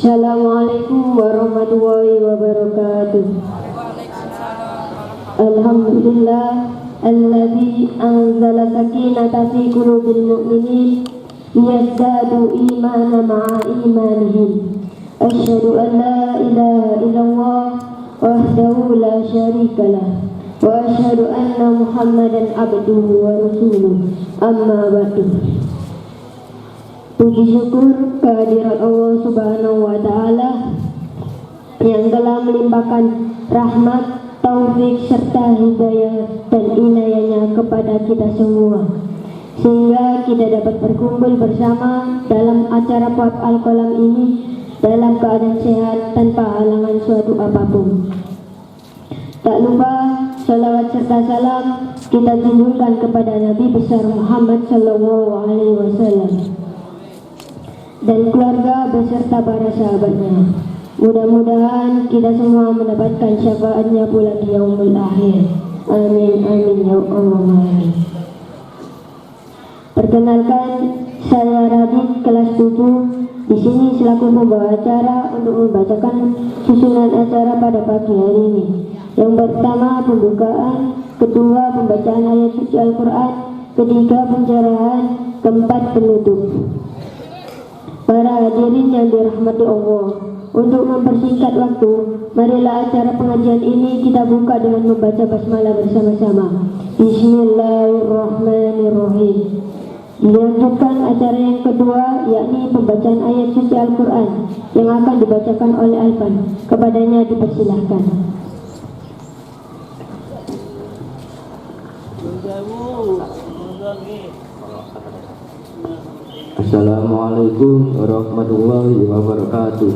Assalamualaikum warahmatullahi wabarakatuh. Alhamdulillah alladzi anzala sakinata fi qulubil mu'minin liyazdadu imanan ma'a imanihim. Asyhadu an la ilaha illallah wahdahu la syarikalah wa asyhadu anna Muhammadan abduhu wa rasuluh. Amma ba'du. Puji syukur kehadirat Allah Subhanahu wa Ta'ala yang telah melimpahkan rahmat, taufik serta hidayah dan inayahnya kepada kita semua, sehingga kita dapat berkumpul bersama dalam acara Puat Al-Qalam ini dalam keadaan sehat tanpa halangan suatu apapun. Tak lupa salawat serta salam kita tunjukkan kepada Nabi besar Muhammad sallallahu alaihi wasallam dan keluarga beserta para sahabatnya. Mudah-mudahan kita semua mendapatkan syafaatnya pula di yaumul akhir. Amin amin ya Allah. Amin. Perkenalkan, saya Radit kelas 7 di sini selaku pembawa acara untuk membacakan susunan acara pada pagi hari ini. Yang pertama pembukaan, kedua pembacaan ayat suci Al-Quran, ketiga pencerahan, keempat penutup. Para hadirin yang dirahmati Allah, untuk mempersingkat waktu, marilah acara pengajian ini kita buka dengan membaca basmalah bersama-sama. Bismillahirrahmanirrahim. Dilanjutkan acara yang kedua, yakni pembacaan ayat suci Al-Quran yang akan dibacakan oleh Alfan. Kepadanya dipersilahkan. Assalamualaikum warahmatullahi wabarakatuh.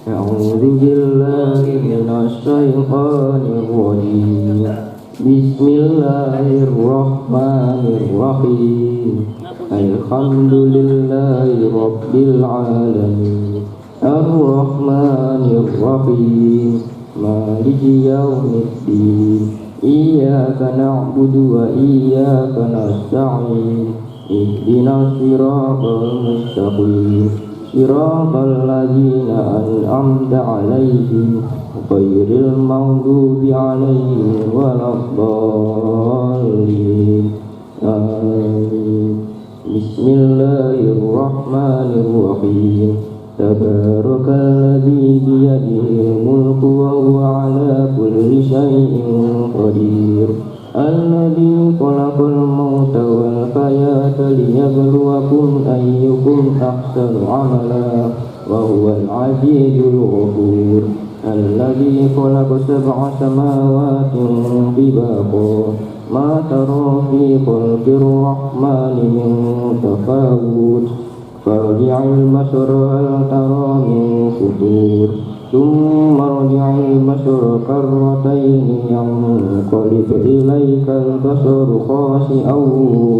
A'udzu billahi minasy syaithanir rajim. Bismillahirrahmanirrahim. Alhamdulillahi rabbil alamin. Ar-Rahmanir Rahim. Maliki yaumiddin. Iyyaka na'budu wa iyyaka nasta'in. Ihdinas siratal mustaqim. Siratal ladzina an'amta 'alaihim ghairil maghdubi 'alaihim waladdallin. Amin. Bismillahirrahmanirrahim. Tabarakalladzi biyadihil mulku wa huwa 'ala kulli syai'in qadir. Alladzi khalaqal mauta wal hayata liyabluwakum ayyukum ahsanu 'amala wa huwal 'azizul ghafur. Alladzi khalaqa sab'a samawati tibaqa ma tara fi khalqir rahmani min tafawut. Farji'il basara hal tara min futur. Tsumma rji'il basara karratayni yanqalib ilaykal basaru khasi'an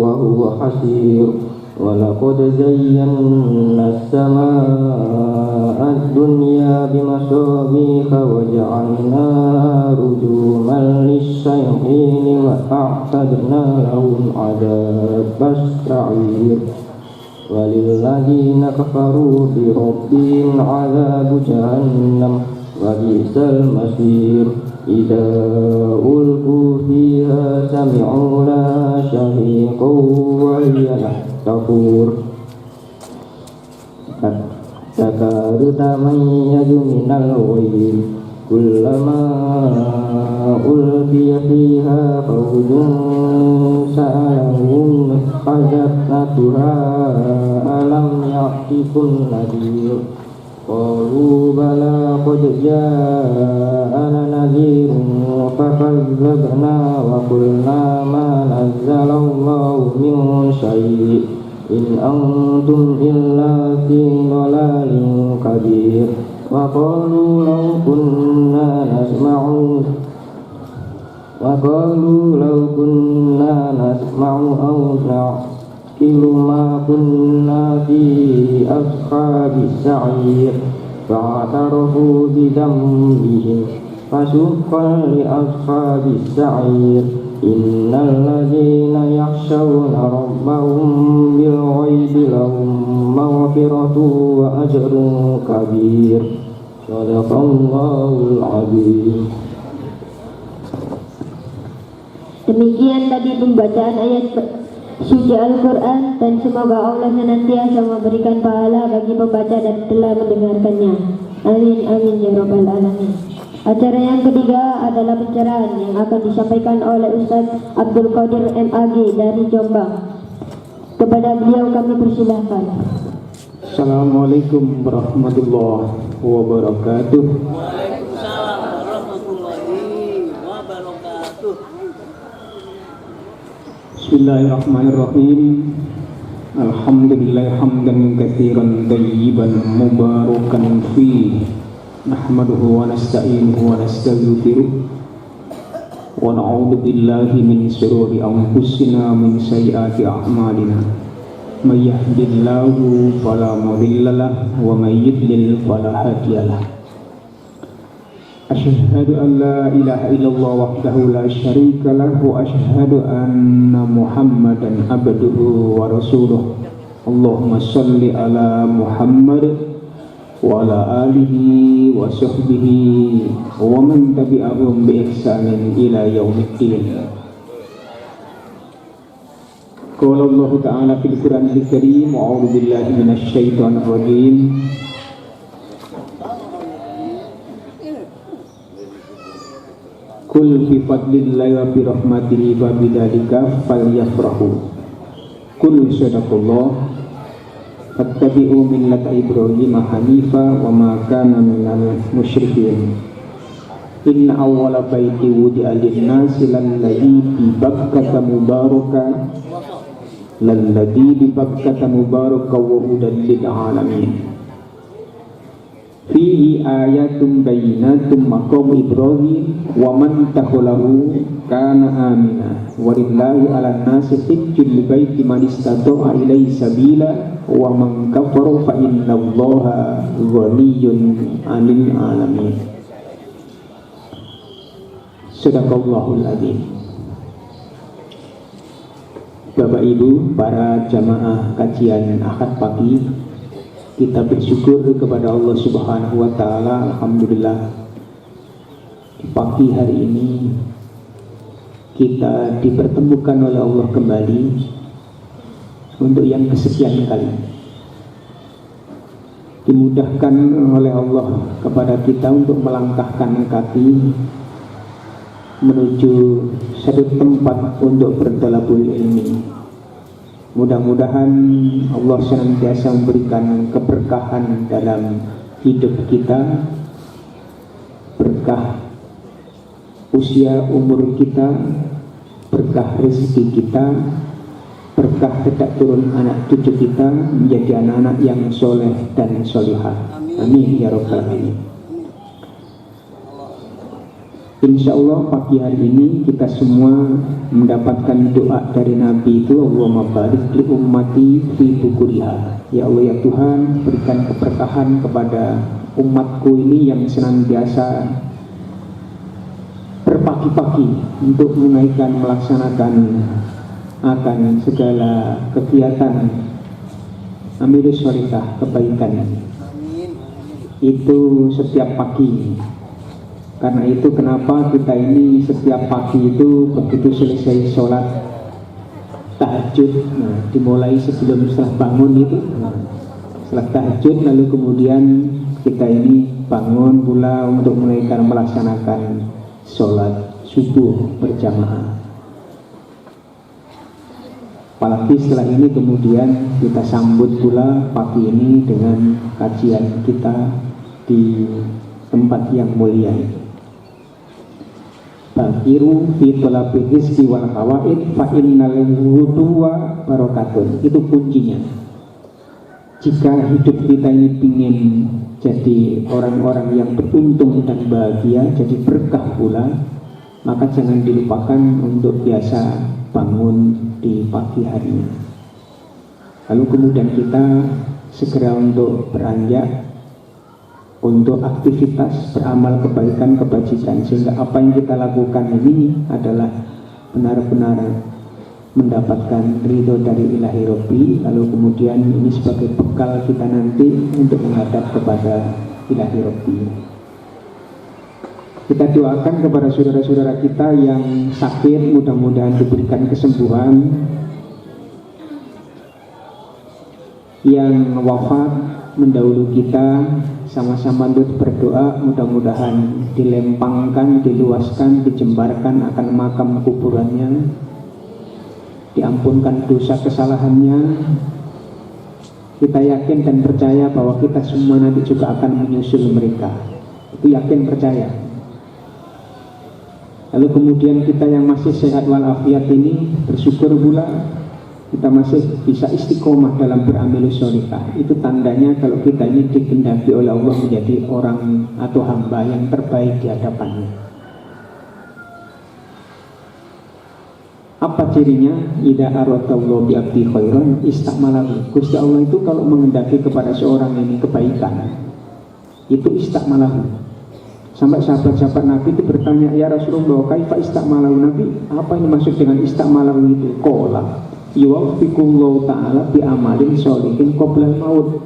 wa huwa hasir. Wa laqad zayyana as-samaa'a ad-dunya bimasabiha wa ja'alna rujuman lis-shayatin wa a'tadna lahum 'adzabas sa'ir. Walilladzina kafaru bi rabbihim 'adzabu jahannam wa bi'sal masir. Idza ulqu fiha sami'u laha shahiqan wa hiya tahur. Takadu tamayyazu minal ghayb kullama ulqiya fiha fawzun sa'alahum khazanatuha alam ya'tikum nadhir. Qalu bala qad ja'ana nadhirun fakadzabna wa qulna ma nazzalallahu min syai' in antum illa fi dhalalin kabir. Wa qalu law kunna nasma'u aw naqilu ma kunna fi ashabis sa'ir. Fa'tarafu bi dhanbihim fasuqqan li ashabis sa'ir. Innal ladzina yakhshawna rabbahum bil ghaibi مغفرة وأجر كبير. صدق الله العظيم. Demikian tadi pembacaan ayat suci Al-Quran, dan semoga Allah senantiasa memberikan pahala bagi pembaca dan telah mendengarkannya. Amin amin ya rabbal alamin. Acara yang ketiga adalah pencerahan yang akan disampaikan oleh Ustaz Abdul Qadir MAG dari Jombang. Kepada beliau kami persilahkan. Assalamualaikum warahmatullahi wabarakatuh. Waalaikumsalam warahmatullahi wabarakatuh. Bismillahirrahmanirrahim. Alhamdulillah hamdan katsiran tayyiban mubarakan fi. Nahmaduhu wa nasta'inuhu wa nastaghfiruh. Wa na'udzu billahi min shururi anfusina min sayyiati a'malina. May yahdihillahu fala mudilla lahu wa may yudlil fala hadiya lahu. Asyhadu an la ilaha illallah wahdahu la syarika lahu wa asyhadu anna Muhammadan abduhu wa rasuluh. Allahumma shalli ala Muhammad wa ala alihi wa sahbihi wa man tabi'ahum bi ihsanin ila yaumiddin. Qala Allah Ta'ala fil Qur'anil Karim, a'udzu billahi minasy syaithanir rajim. Qul bi fadlillahi wa bi rahmatihi fa bidzalika falyafrahu. Qul sadaqallah. Fattabi'u millata Ibrahim hanifa wa ma kana minal musyrikin. Inna awwala baiti wudi'a lin-nasi lalladzi bi Bakkata mubaraka wa hudan lil alamin. Fihi ayatum bayyinatum maqam Ibrahim wa man dakhalahu kana amina walillahi 'alan nasi hajjul baiti man istata'a ilaihi sabila wa man kafara fa innallaha ghaniyyun 'anil 'alamin. Sadaqallahul adzim. Bapak Ibu, para jamaah kajian Ahad pagi, kita bersyukur kepada Allah Subhanahu wa Ta'ala. Alhamdulillah, di pagi hari ini kita dipertemukan oleh Allah kembali untuk yang kesekian kali. Dimudahkan oleh Allah kepada kita untuk melangkahkan kaki menuju satu tempat untuk berthalabul ilmi. Mudah-mudahan Allah senantiasa memberikan keberkahan dalam hidup kita, berkah usia umur kita, berkah rezeki kita, berkah tidak turun anak cucu kita menjadi anak-anak yang soleh dan solihah. Amin ya rabbal alamin. Insya Allah pagi hari ini kita semua mendapatkan doa dari Nabi itu, Allahumma barik li ummati fi bukuriha. Ya Allah ya Tuhan, berikan keberkahan kepada umatku ini yang senantiasa berpagi-pagi untuk melaksanakan akan segala kegiatan amirus sholihah kebaikan itu setiap pagi. Karena itu kenapa kita ini setiap pagi itu begitu selesai sholat tahajud, dimulai setelah bangun itu, setelah tahajud lalu kemudian kita ini bangun pula untuk melaksanakan sholat subuh berjamaah. Apalagi setelah ini kemudian kita sambut pula pagi ini dengan kajian kita di tempat yang mulia ini. Bakiru fi thalabil rizqi wal hawaid fa innal wudu'a barakatun. Itu kuncinya. Jika hidup kita ini ingin jadi orang-orang yang beruntung dan bahagia, jadi berkah pula, maka jangan dilupakan untuk biasa bangun di pagi harinya. Lalu kemudian kita segera untuk beranjak untuk aktivitas beramal kebaikan kebajikan, sehingga apa yang kita lakukan ini adalah benar-benar mendapatkan ridho dari ilahi Rabbi, lalu kemudian ini sebagai bekal kita nanti untuk menghadap kepada ilahi Rabbi. Kita doakan kepada saudara-saudara kita yang sakit, mudah-mudahan diberikan kesembuhan. Yang wafat mendahulu kita, sama-sama untuk berdoa, mudah-mudahan dilempangkan, diluaskan, dijembarkan akan makam kuburannya, diampunkan dosa kesalahannya. Kita yakin dan percaya bahwa kita semua nanti juga akan menyusul mereka. Itu yakin, percaya. Lalu kemudian kita yang masih sehat walafiat ini bersyukur pula kita masih bisa istiqomah dalam beramal sholihah. Itu tandanya kalau kita ini dikehendaki oleh Allah menjadi orang atau hamba yang terbaik di hadapannya. Apa cirinya? Idza aradallahu bi abdi khairan istakmalahu. Gusti Allah itu kalau menghendaki kepada seorang ini kebaikan, itu istakmalahu. Sampai sahabat-sahabat Nabi itu bertanya, ya Rasulullah, kaifa istakmalahu? Nabi, apa ini maksud dengan istakmalahu itu? Qala yuwaffiqullahu ta'ala bi amalin sholihin qoblal maut.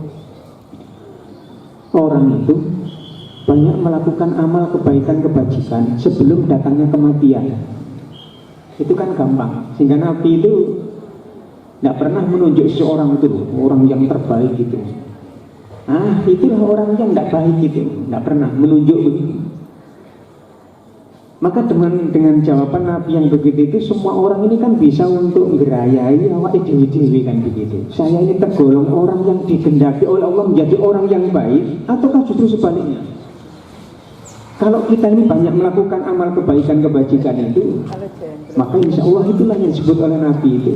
Orang itu banyak melakukan amal kebaikan kebajikan sebelum datangnya kematian. Itu kan gampang, sehingga Nabi itu tidak pernah menunjuk seorang itu orang yang terbaik gitu. Itulah orang yang tidak baik gitu, tidak pernah menunjuk begitu. Maka dengan jawaban Nabi yang begitu itu, semua orang ini kan bisa untuk ngerayai awak dewi-dewi kan begitu. Saya ini tergolong orang yang dikehendaki oleh Allah menjadi orang yang baik, ataukah justru sebaliknya? Kalau kita ini banyak melakukan amal kebaikan kebajikan itu, maka insya Allah itulah yang disebut oleh Nabi itu.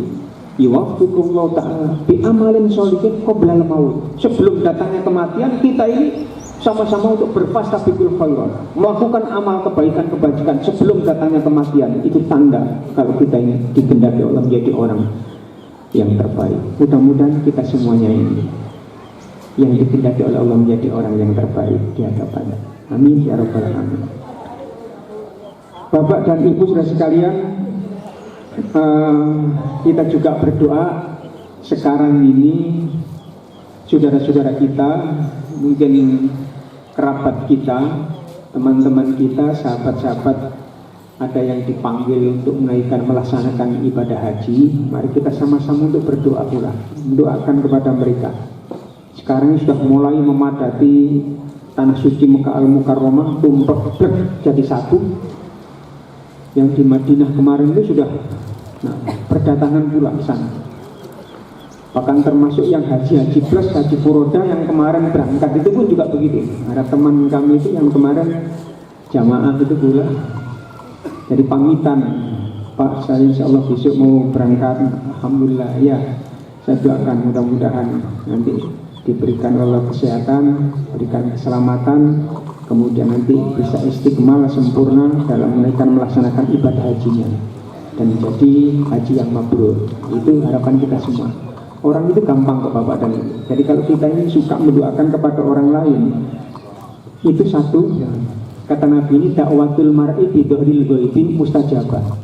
Yuwaffiqullahu ta'ala bi amalin sholihin qoblal maut. Sebelum datangnya kematian, kita ini sama-sama untuk berfastabiqul khairat, melakukan amal kebaikan kebajikan sebelum datangnya kematian. Itu tanda kalau kita ini dikehendaki Allah menjadi orang yang terbaik. Mudah-mudahan kita semuanya ini yang dikehendaki oleh Allah menjadi orang yang terbaik di hadapannya. Amin ya rabbal alamin. Bapak dan Ibu saudara sekalian, kita juga berdoa sekarang ini saudara-saudara kita, mungkin kerabat kita, teman-teman kita, sahabat-sahabat ada yang dipanggil untuk menaikkan melaksanakan ibadah haji. Mari kita sama-sama untuk berdoa pula, mendoakan kepada mereka. Sekarang sudah mulai memadati tanah suci Mekah Al-Mukarramah, tumpek jadi satu. Yang di Madinah kemarin itu sudah berdatangan pula ke sana. Bahkan termasuk yang haji plus, haji furoda yang kemarin berangkat itu pun juga begitu. Ada teman kami itu yang kemarin jamaah itu pula. Jadi pamitan, Pak, saya insya Allah besok mau berangkat. Alhamdulillah, ya, saya doakan mudah-mudahan nanti diberikan Allah kesehatan, berikan keselamatan, kemudian nanti bisa istiqmal sempurna dalam melaksanakan ibadah hajinya dan jadi haji yang mabrur. Itu harapan kita semua. Orang itu gampang kok Bapak dan Ibu. Jadi kalau kita ini suka mendoakan kepada orang lain, itu satu, kata Nabi ini dakwatul mar'i bidoril ghaibin mustajabah.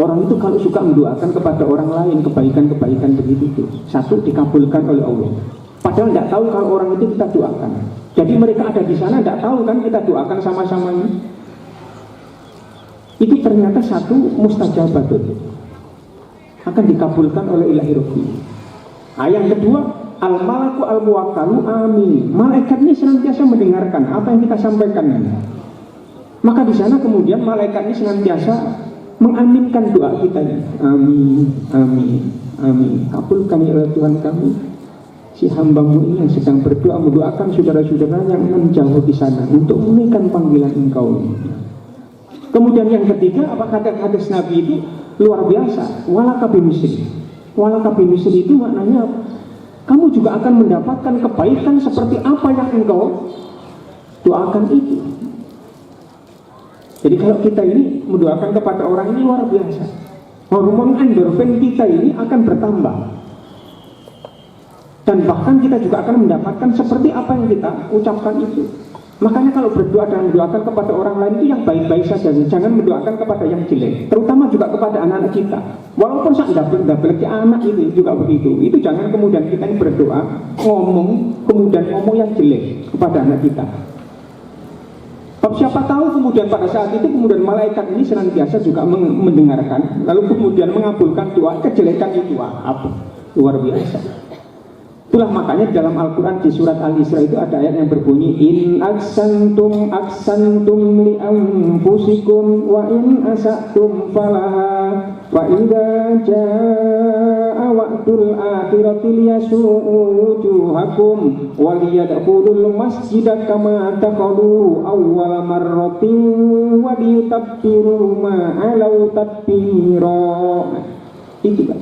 Orang itu kalau suka mendoakan kepada orang lain kebaikan-kebaikan begitu itu, satu dikabulkan oleh Allah. Padahal tidak tahu kalau orang itu kita doakan. Jadi mereka ada di sana tidak tahu kan kita doakan sama-sama ini. Itu ternyata satu mustajabah itu akan dikabulkan oleh ilahi Rabbi. Yang kedua, al-malaku al-muwakkalu amin. Malaikat ini senantiasa mendengarkan apa yang kita sampaikan. Maka di sana kemudian malaikat ini senantiasa mengaminkan doa kita ini. Amin, amin, amin. Kabulkan ya Tuhan kami. Si hambamu ini yang sedang berdoa mendoakan saudara-saudara yang menjauh di sana untuk menunaikan panggilan engkau. Kemudian yang ketiga, apa kata hadis Nabi itu luar biasa. Walaka bimisri. Walaka bimisri itu maknanya kamu juga akan mendapatkan kebaikan seperti apa yang engkau doakan itu. Jadi kalau kita ini mendoakan kepada orang ini luar biasa, hormon endorfin kita ini akan bertambah. Dan bahkan kita juga akan mendapatkan seperti apa yang kita ucapkan itu. Makanya kalau berdoa dan mendoakan kepada orang lain itu yang baik-baik saja, jangan mendoakan kepada yang jelek, terutama juga kepada anak-anak kita. Walaupun sak double anak itu juga begitu. Itu jangan kemudian kita ini berdoa, kemudian ngomong yang jelek kepada anak kita. Siapa tahu kemudian pada saat itu kemudian malaikat ini senantiasa juga mendengarkan, lalu kemudian mengabulkan doa kejelekan itu. Apa? Luar biasa. Itulah makanya dalam Al-Quran di surat Al-Isra itu ada ayat yang berbunyi in aksantum li anfusikum wa in asatum falaha fa idza jaa wa'dul akhirati liyasu'u wujuhakum wa liyadkhulul masjida kama dakhalu awwala marratin wa liyutabbiru ma 'alau tadbira. Itu Pak.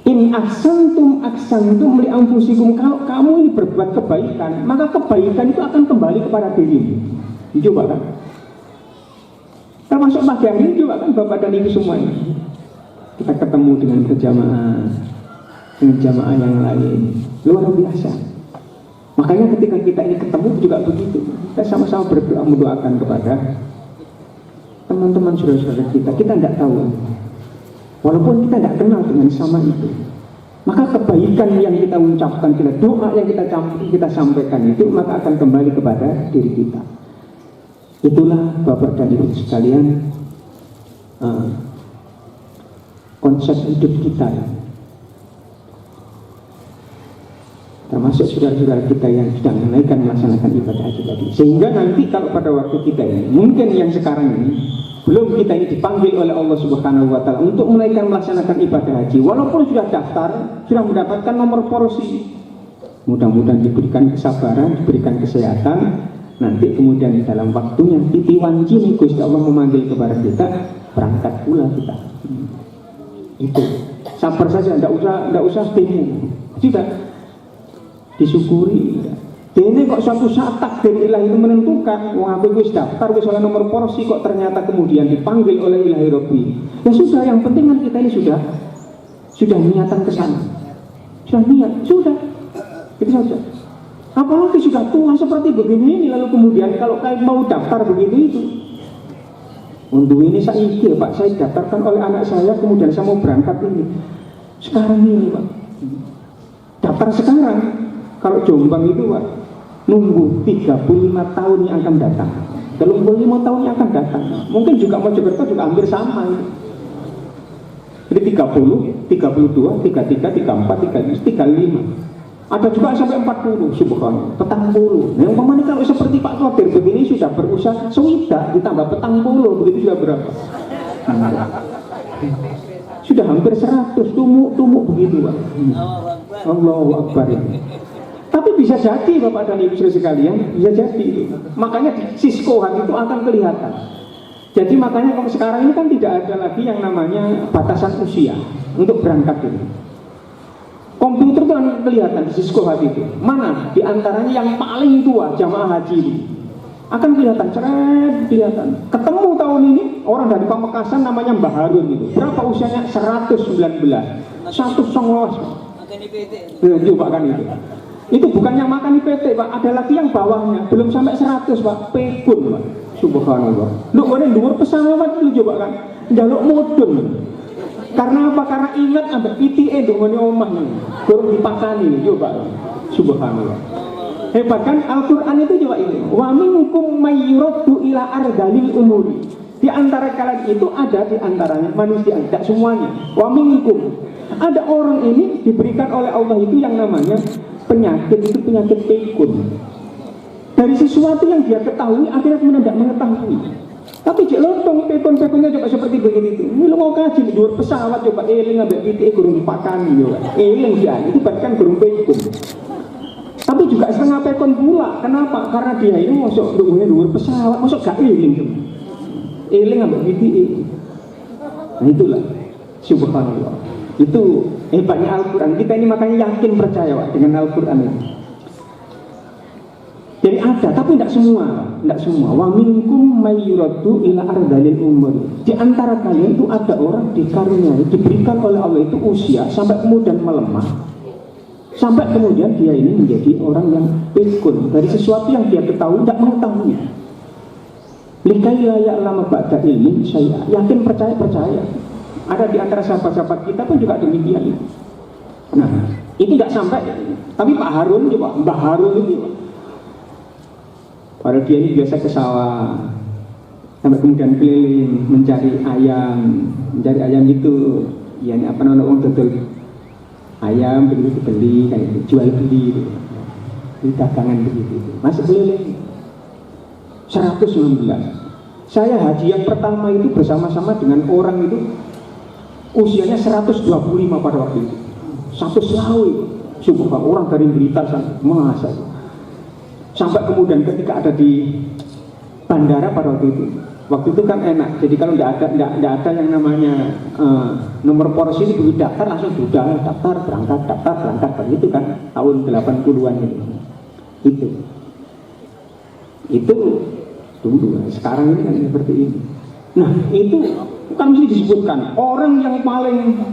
In aksantum li anfusikum, kalau kamu ini berbuat kebaikan, maka kebaikan itu akan kembali kepada diri. Coba kan? Termasuk pagi hari ini juga kan Bapak dan Ibu semua ini. Kita ketemu dengan jamaah yang lain, luar biasa. Makanya ketika kita ini ketemu juga begitu. Kita sama-sama berdoa mendoakan kepada teman-teman saudara-saudara kita. Kita tidak tahu. Walaupun kita tidak kenal dengan sama itu, maka kebaikan yang kita ucapkan, doa yang kita sampaikan itu, maka akan kembali kepada diri kita. Itulah Bapak dan Ibu sekalian, konsep hidup kita, termasuk saudara-saudara kita yang sedang melaksanakan ibadah haji tadi. Sehingga nanti kalau pada waktu kita ini, mungkin yang sekarang ini belum kita ini dipanggil oleh Allah Subhanahu wa Ta'ala untuk melaksanakan ibadah haji, walaupun sudah daftar, sudah mendapatkan nomor porosi, mudah-mudahan diberikan kesabaran, diberikan kesehatan, nanti kemudian dalam waktunya titiwanji nih Gusti Allah memanggil kepada kita, berangkat pula kita. Itu sabar saja, tidak usah temu, sudah disyukuri. Ini kok suatu saat takdir ilahi itu menentukan, wah aku wis daftar, wis oleh nomor porsi, kok ternyata kemudian dipanggil oleh ilahi Rabbi. Ya sudah, yang penting kan kita ini sudah niatan ke sana. Sudah niat, sudah. Itu saja. Apalagi sudah tua seperti begini ini, lalu kemudian kalau kalian mau daftar begitu itu. Untuk ini saya Pak, saya daftarkan oleh anak saya, kemudian saya mau berangkat ini. Sekarang ini Pak. Daftar sekarang. Kalau Jombang itu Pak, nunggu 35 tahun yang akan datang, 35 tahun yang akan datang. Mungkin juga Mojokerto juga hampir sama. Jadi 30, 32, 33, 34, 35. Ada juga sampai 40, subhanallah, petang puluh. Yang umpamanya kalau seperti Pak Kodir begini sudah berusaha sudah ditambah petang puluh, begitu sudah berapa? Sudah hampir 100, tumuk begitu Pak. Allahu Akbar. Tapi bisa jadi Bapak dan Ibu sekalian, bisa jadi itu. Makanya di siskohan itu akan kelihatan. Jadi makanya kalau sekarang ini kan tidak ada lagi yang namanya batasan usia untuk berangkat ini. Komputer itu akan kelihatan di siskohan itu. Mana di antaranya yang paling tua jamaah haji ini. Akan kelihatan, kelihatan. Ketemu tahun ini orang dari Pamekasan namanya Mbah Harun itu. Berapa usianya? 119. 119. Makan IPT. Coba kan itu. Itu bukan yang makan IPT Pak, ada lagi yang bawahnya, belum sampai 100 Pak, pekun Pak, subhanallah. Lu boleh luar pesawat lu coba kan, jaluk mudun. Karena apa? Karena ingat ambek PTE dongone omah nih, kurang dipakani coba, subhanallah. Hebat kan Al-Quran itu coba ini. Wa minkum mayyuraddu ila ardalil umuri. Di antara kalian itu ada di antaranya manusia, tidak semuanya. Wa minkum. Ada orang ini diberikan oleh Allah itu yang namanya penyakit, itu penyakit pikun. Dari sesuatu yang dia ketahui akhirnya kemudian tidak mengetahui. Tapi cek lontong pikun-pikunnya coba seperti begitu. Ini lo mau kaji di luar pesawat coba eling ambek PTE gurung dipakani coba. Eling dia itu bahkan gurung pikun. Tapi juga setengah pikun pula. Kenapa? Karena dia ini masuk di luar pesawat, masuk gak eling coba. Eling ambek PTE. Nah itulah subhanallah. Itu hebatnya Al-Quran. Kita ini makanya yakin percaya Pak, dengan Al-Quran ini. Jadi ada, tapi tidak semua. Tidak semua. Wa minkum mayyuraddu ila ardalil umur. Di antara kalian itu ada orang dikaruniai, diberikan oleh Allah itu usia sampai kemudian melemah. Sampai kemudian dia ini menjadi orang yang pikun dari sesuatu yang dia ketahui tidak mengetahuinya. Likai layak lama ba'da ilmin saya yakin percaya. Ada di antara sahabat-sahabat kita pun juga demikian. Nah, itu tidak sampai. Tapi Pak Harun juga, Mbah Harun itu juga. Padahal dia ini biasa ke sawah, sampai kemudian keliling mencari ayam itu, ya ini apa namanya orang dodol ayam begitu dibeli kayak gitu, jual beli gitu. Di dagangan begitu, masih keliling 119. Saya haji yang pertama itu bersama-sama dengan orang itu usianya 125 pada waktu itu. 100 subhanallah, orang dari Blitar masa itu. Sampai kemudian ketika ada di bandara pada waktu itu kan enak. Jadi kalau tidak ada yang namanya nomor porsi itu daftar langsung sudah daftar berangkat begitu kan tahun 80-an itu. Itu dulu. Sekarang ini kan seperti ini. Nah itu kan mesti disebutkan orang yang paling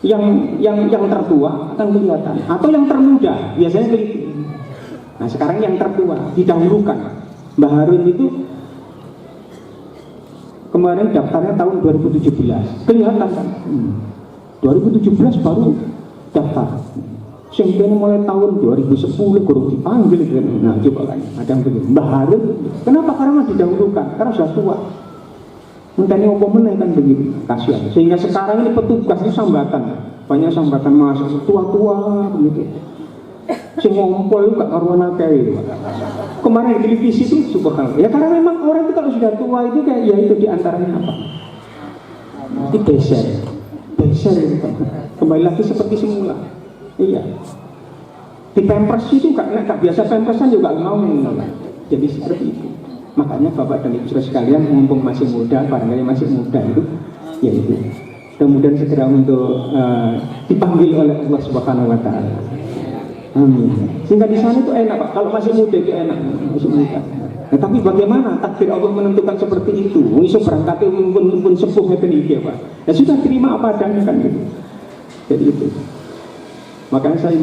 yang tertua akan kelihatan atau yang termuda biasanya begitu. Nah sekarang yang tertua didahulukan. Mbah Harun itu kemarin daftarnya tahun 2017 kelihatan kan 2017 baru daftar. Sehingga mulai tahun 2010 baru dipanggil kan. Nah coba kan ada yang begini Mbah Harun kenapa? Karena didahulukan karena sudah tua. Menteri apa meneh kan begitu kasihan. Sehingga sekarang ini petugas itu sambatan banyak sambatan mahasiswa tua-tua begitu. Sing ngompol juga karuan akeh. Kemarin di televisi itu subhanallah. Ya karena memang orang itu kalau sudah tua itu kayak ya itu diantaranya apa? Mesti beser itu kembali lagi seperti semula. Iya. Di pampers itu nggak biasa pampersan juga mau. Jadi seperti itu. Makanya Bapak dan Ibu sekalian mumpung masih muda, barangkali masih muda itu, ya itu. Kemudian segera untuk dipanggil oleh Allah Subhanahu Wa Taala. Amin. Sehingga di sana itu enak Pak. Kalau masih muda itu enak, masih muda. Nah, tapi bagaimana takdir Allah menentukan seperti itu? Iso berangkat pun sepuh ngeten iki Pak. Ya sudah terima apa adanya kan gitu. Jadi itu. Makanya saya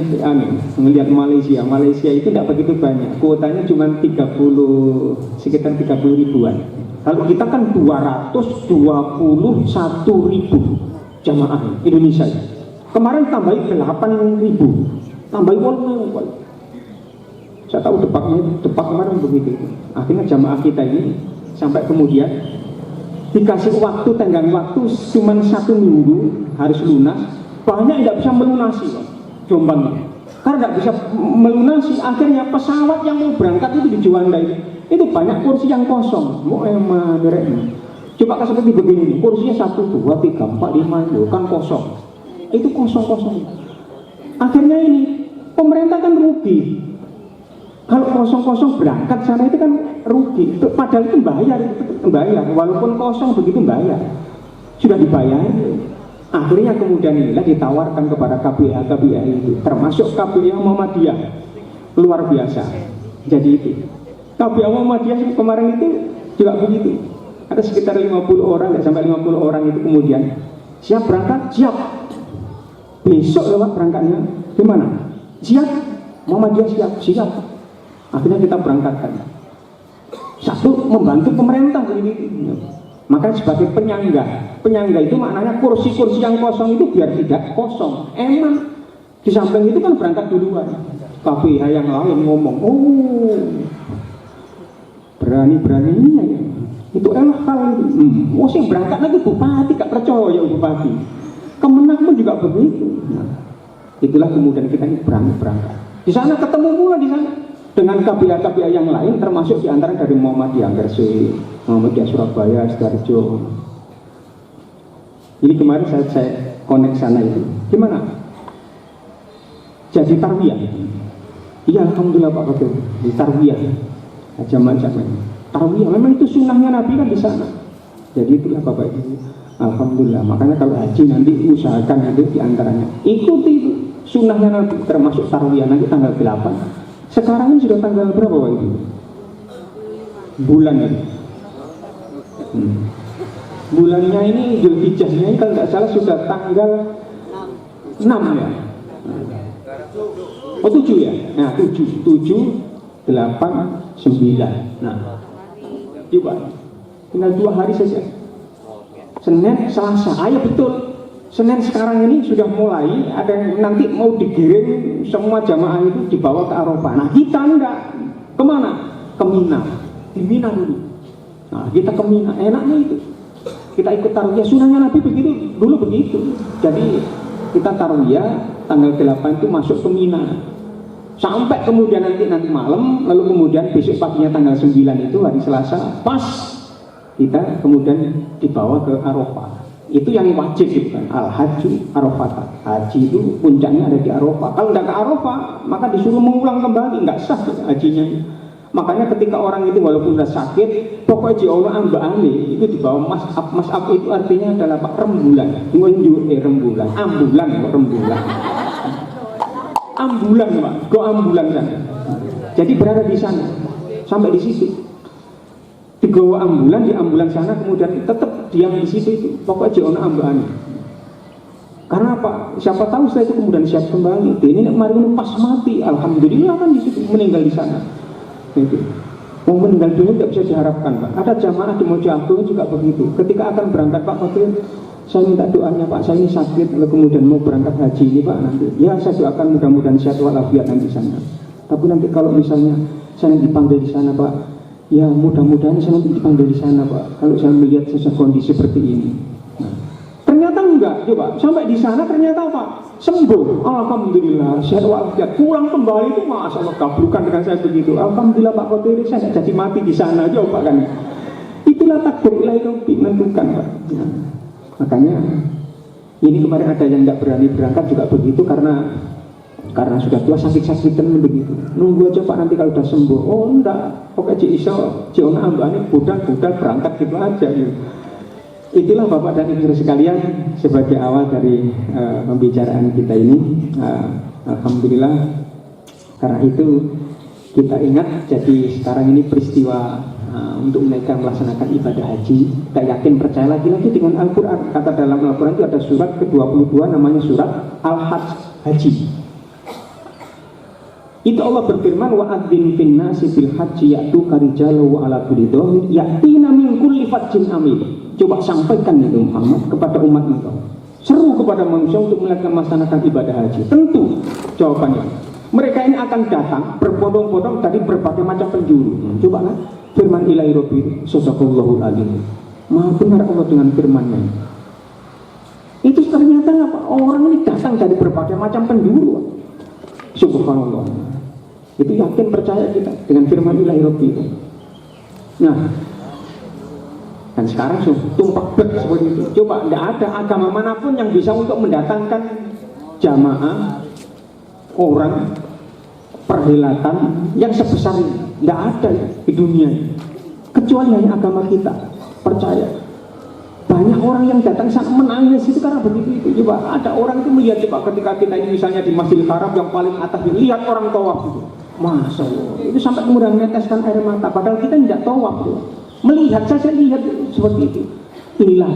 melihat Malaysia itu tidak begitu banyak. Kuotanya cuma sekitar 30 ribuan. Kalau kita kan 221.000 jamaah Indonesia. Kemarin tambahin 8.000. Tambahin walaupun saya tahu depak kemarin begitu. Akhirnya jamaah kita ini sampai kemudian dikasih waktu tenggang waktu cuma 1 minggu harus lunas. Banyak tidak bisa melunasi Pak, jombangnya. Karena tidak bisa melunasi, akhirnya pesawat yang mau berangkat itu di Juanda itu banyak kursi yang kosong. Mau coba seperti begini, kursinya 1, 2, 3, 4, 5 itu kan kosong. Itu kosong. Akhirnya ini pemerintah kan rugi. Kalau kosong berangkat sana itu kan rugi. Padahal itu bayar, walaupun kosong begitu bayar. Sudah dibayar. Akhirnya kemudian inilah ditawarkan kepada KPA itu, termasuk KPA Muhammadiyah, luar biasa. Jadi itu KPA Muhammadiyah kemarin itu juga begitu. Ada sekitar 50 orang, sampai 50 orang itu kemudian siap berangkat, siap. Besok lewat berangkatnya gimana? Siap, Muhammadiyah siap. Akhirnya kita berangkatkan. Satu, membantu pemerintah ini. Maka sebagai penyangga itu maknanya kursi-kursi yang kosong itu biar tidak kosong. Emang di samping itu kan berangkat duluan. KPH yang lain ngomong, berani-beraninya ya. Itu enak hal itu. Sing berangkat lagi bupati, gak percaya bupati. Kemenang pun juga begitu. Nah, itulah kemudian kita ini berangkat. Di sana ketemu pula di sana dengan KPA yang lain, termasuk diantara dari Muhammadiyah Gresik, Muhammadiyah Surabaya, Sidoarjo. Ini kemarin saya connect sana itu. Gimana? Jadi tarbiyah. Iya, alhamdulillah Pak Ketua. Di tarbiyah. Jamaah-jamaah. Tarbiyah memang itu sunnahnya Nabi kan di sana. Jadi itulah Bapak Ibu. Alhamdulillah. Makanya kalau haji nanti usahakan itu diantaranya ikuti itu sunnahnya Nabi, termasuk tarbiyah nanti tanggal 8. Sekarang ini sudah tanggal berapa Pak Ibu? Bulan ini. Bulannya ini Zulhijjahnya kalau tidak salah sudah tanggal 6 ya. Oh 7 ya? Nah 7, 8, 9. Nah coba tinggal 2 hari saja, Senin, Selasa. Ayo betul, Senin sekarang ini sudah mulai ada yang nanti mau digiring semua jamaah itu dibawa ke Arafah. Nah kita enggak, kemana? Ke Mina, di Mina dulu. Nah kita ke Mina, enaknya itu kita ikut taruhiyah, sunahnya Nabi begitu, dulu begitu. Jadi kita taruhiyah tanggal 8 itu masuk ke Mina sampai kemudian nanti malam, lalu kemudian besok paginya tanggal 9 itu hari Selasa pas kita kemudian dibawa ke Arafah. Itu yang wajib gitu kan, al-hajju Arafah. Haji itu puncaknya ada di Arafah. Kalau tidak ke Arafah maka disuruh mengulang kembali, nggak sah hajinya. Makanya ketika orang itu walaupun sudah sakit, pokoknya di Allah ambane itu dibawa mas'ab itu artinya adalah Pak rembulan, rembulan, ambulan Pak, go ambulan kan. Jadi berada di sana sampai di situ, digawa ambulan, di ambulan sana kemudian tetap diam di situ itu, pokoknya di Allah ambane. Karena apa? Siapa tahu setelah itu kemudian siap kembali. Ini kemarin pas mati, alhamdulillah kan di situ meninggal di sana. Itu mau meninggal dunia tidak bisa diharapkan Pak. Ada jamaah di Mojokerto juga begitu. Ketika akan berangkat Pak Khotir, saya minta doanya Pak, saya ini sakit, lalu kemudian mau berangkat haji ini Pak nanti. Ya saya doakan mudah-mudahan sehat walafiat nanti sana. Tapi nanti kalau misalnya saya dipanggil di sana Pak, ya mudah-mudahan saya nanti dipanggil di sana Pak. Kalau saya melihat kondisi seperti ini. Nah, ternyata enggak, coba sampai di sana ternyata Pak sembuh, alhamdulillah, sehat walafiat, pulang kembali itu masya Allah, kabulkan dengan saya begitu. Alhamdulillah Pak Khotir, saya tidak jadi mati di sana, coba kan. Itulah takdir ilahi menentukan Pak. Nah, makanya ini kemarin ada yang tidak berani berangkat juga begitu karena sudah tua sakit-sakitan begitu. Nunggu aja Pak nanti kalau sudah sembuh. Oh enggak, pokoknya iso jiona ambane budal-budal berangkat gitu aja gitu. Itulah Bapak dan Ibu sekalian sebagai awal dari pembicaraan kita ini. Alhamdulillah, karena itu kita ingat, jadi sekarang ini peristiwa untuk mereka melaksanakan ibadah haji. Kita yakin, percaya lagi dengan Al-Quran. Kata dalam Al-Quran itu ada surat ke-22 namanya surat Al-Hajj, haji. Itu Allah berfirman, wa adzin fin nasi bil haji ya'tuka rijalan wa ala kulli dhamir ya'tina min kulli fajjin amil. Coba sampaikan itu Muhammad kepada umat engkau. Seru kepada manusia untuk melaksanakan ibadah haji. Tentu jawabannya, mereka ini akan datang berbondong-bondong dari berbagai macam penjuru. Coba lah firman ilahi rabbi sadaqallahul alim. Maha benar Allah dengan firman-Nya. Itu ternyata apa? Orang ini datang dari berbagai macam penjuru. Subhanallah. Itu yakin percaya kita dengan firman ilahi rabbi. Nah, dan sekarang tumpah bek seperti itu. Coba, tidak ada agama manapun yang bisa untuk mendatangkan jamaah orang perhelatan yang sebesar ini. Tidak ada di dunia ini, kecuali hanya agama kita. Percaya. Banyak orang yang datang sangat menangis itu karena begitu itu. Coba, ada orang itu melihat, coba ketika kita ini misalnya di Masjidil Haram yang paling atas, lihat orang tawaf itu. Masya Allah, itu sampai kemudian meneteskan air mata. Padahal kita tidak tawaf tuh. Melihat saja, lihat seperti itu. Inilah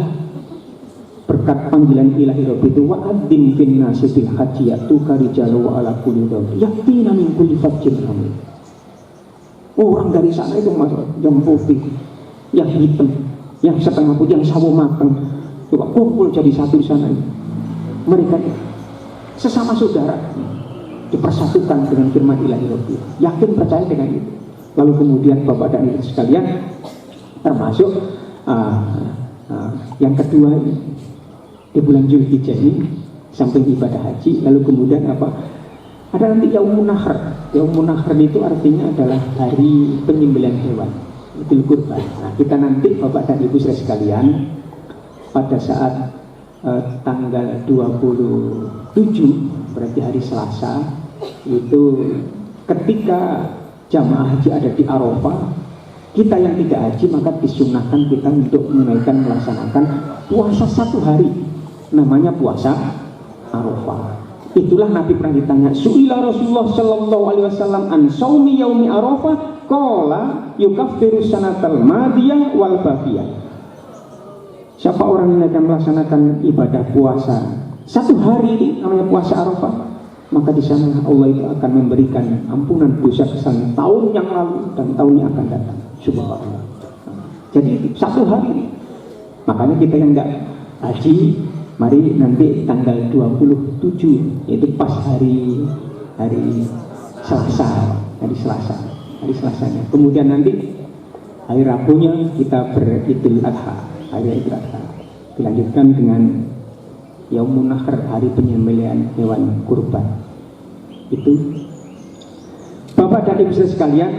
berkat panggilan ilahi rabbi itu, wa adzin fin nasi bil haji ya'tuka rijalan wa ala kulli dhamir ya'tina min kulli fajjin amil. Orang dari sana itu masuk yang putih, yang hitam, yang setengah putih, yang sawo matang. Coba kumpul jadi satu di sana. Mereka sesama saudara dipersatukan dengan firman ilahi rabbi. Yakin percaya dengan itu. Lalu kemudian Bapak dan Ibu sekalian, termasuk yang kedua di bulan Zulhijjah ini samping ibadah haji, lalu kemudian apa? Ada nanti Yaumun Nahr. Yaumun Nahr itu artinya adalah hari penyembelihan hewan, Idul Kurban. Nah, kita nanti Bapak dan Ibu sekalian pada saat tanggal 27 berarti hari Selasa itu ketika jamaah haji ada di Arafah, kita yang tidak haji maka disunahkan kita untuk menunaikan melaksanakan puasa 1 hari, namanya puasa Arafah. Itulah Nabi pernah ditanya, su'ila Rasulullah sallallahu alaihi wasallam an shaumi yaumi Arafah qala yukaffiru sanatal madiyah wal baqiyah. Siapa orang yang akan melaksanakan ibadah puasa 1 hari ini namanya puasa Arafah, maka di sana Allah itu akan memberikan ampunan dosa kesalahan tahun yang lalu dan tahun yang akan datang. Subhanallah. Jadi satu hari. Makanya kita yang enggak haji, mari nanti tanggal 27, yaitu pas hari Selasa, hari Selasanya. Kemudian nanti hari Rabunya kita beridul adha, hari Idul Adha. Dilanjutkan dengan Yaumun Nahr, hari penyembelihan hewan kurban. Itu Bapak dan Ibu sekalian,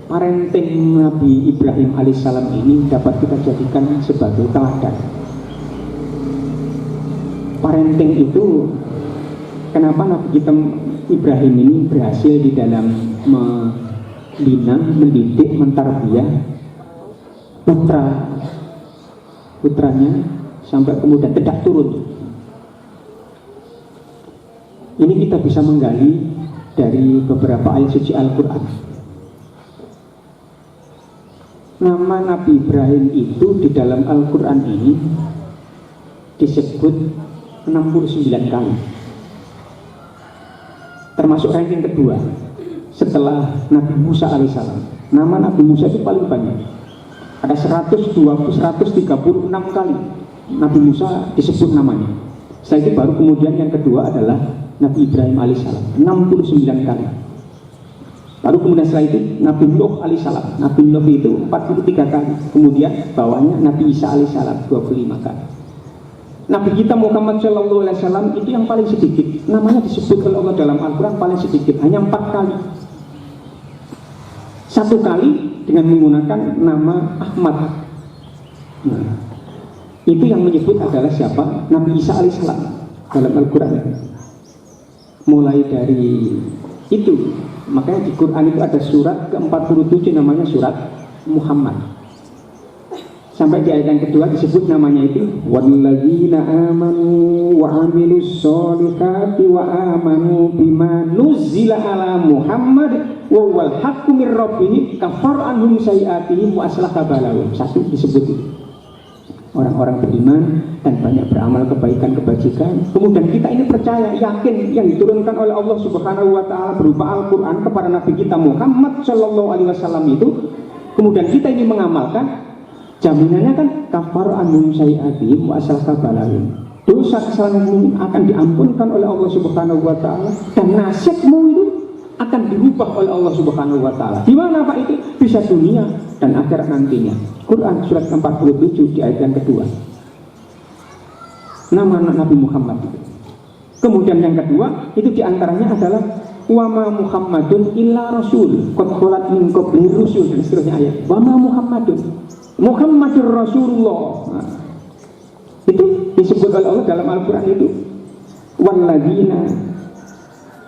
parenting Nabi Ibrahim alaihissalam ini dapat kita jadikan sebagai teladan. Parenting itu, kenapa Nabi kita Ibrahim ini berhasil di dalam membina, mendidik, mentarbiyah putranya sampai kemudian tidak turun. Ini kita bisa menggali dari beberapa ayat suci Al-Quran. Nama Nabi Ibrahim itu di dalam Al-Quran ini disebut 69 kali. Termasuk ranking kedua setelah Nabi Musa alaihissalam. Nama Nabi Musa itu paling banyak. Ada 136 kali Nabi Musa disebut namanya. Setelah itu baru kemudian yang kedua adalah Nabi Ibrahim alaihissalam, 69 kali. Lalu kemudian setelah itu Nabi Nuh alaihissalam. Nabi Nuh itu 43 kali. Kemudian bawahnya Nabi Isa alaihissalam 25 kali. Nabi kita Muhammad SAW itu yang paling sedikit. Namanya disebut oleh Allah dalam Al-Quran paling sedikit, hanya 4 kali. 1 kali dengan menggunakan nama Ahmad. Nah, itu yang menyebut adalah siapa? Nabi Isa alaihissalam dalam Al-Quran. Mulai dari itu, makanya di Quran itu ada surat ke-47 namanya surat Muhammad. Sampai di ayat yang kedua disebut namanya itu walladzina amanu wa amilus sholihati wa amanu bima nuzzila ala Muhammad wa wal haqqu mir rabbihim kafar anhum sayiatihim wa aslaha balahum. Satu disebut itu orang-orang beriman dan banyak beramal kebaikan kebajikan. Kemudian kita ini percaya, yakin yang diturunkan oleh Allah Subhanahu wa taala berupa Al-Qur'an kepada Nabi kita Muhammad sallallahu alaihi wasallam itu. Kemudian kita ini mengamalkan, jaminannya kan kafar anhum sayiatihim wa aslaha balahum. Dosa kesalahanmu akan diampunkan oleh Allah Subhanahu wa taala dan nasibmu itu akan dirubah oleh Allah Subhanahu wa taala. Di mana Pak itu? Bisa dunia dan akhirat nantinya. Quran surat 47 di ayat yang kedua. Nama Nabi Muhammad itu. Kemudian yang kedua itu diantaranya adalah wa ma Muhammadun illa rasul qad khalat min qablihi rusul, dan seterusnya ayat. Wa ma Muhammadur Rasulullah. Nah, itu disebut oleh Allah dalam Al-Quran itu walladzina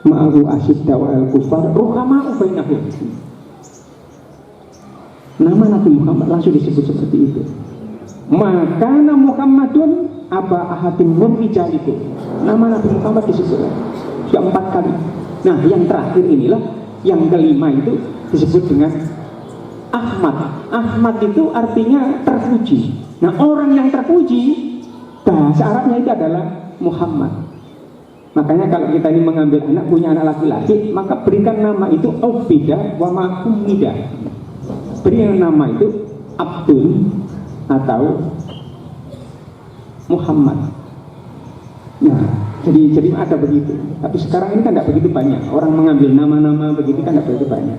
ma'ahu asyidda wal kufar ruhama'u bainahum. Nama Nabi Muhammad langsung disebut seperti itu. Maka Muhammadun aba ahadin min rijalikum. Nama Nabi Muhammad disebut sudah 4 kali. Nah, yang terakhir inilah yang kelima itu disebut dengan Ahmad. Ahmad itu artinya terpuji. Nah, orang yang terpuji bahasa Arabnya itu adalah Muhammad. Makanya kalau kita ini mengambil anak, punya anak laki-laki, maka berikan nama itu Ubida wa Mahmida. Berikan nama itu Abdul atau Muhammad. Nah, jadi ada begitu. Tapi sekarang ini kan tidak begitu banyak. Orang mengambil nama-nama begitu kan tidak begitu banyak.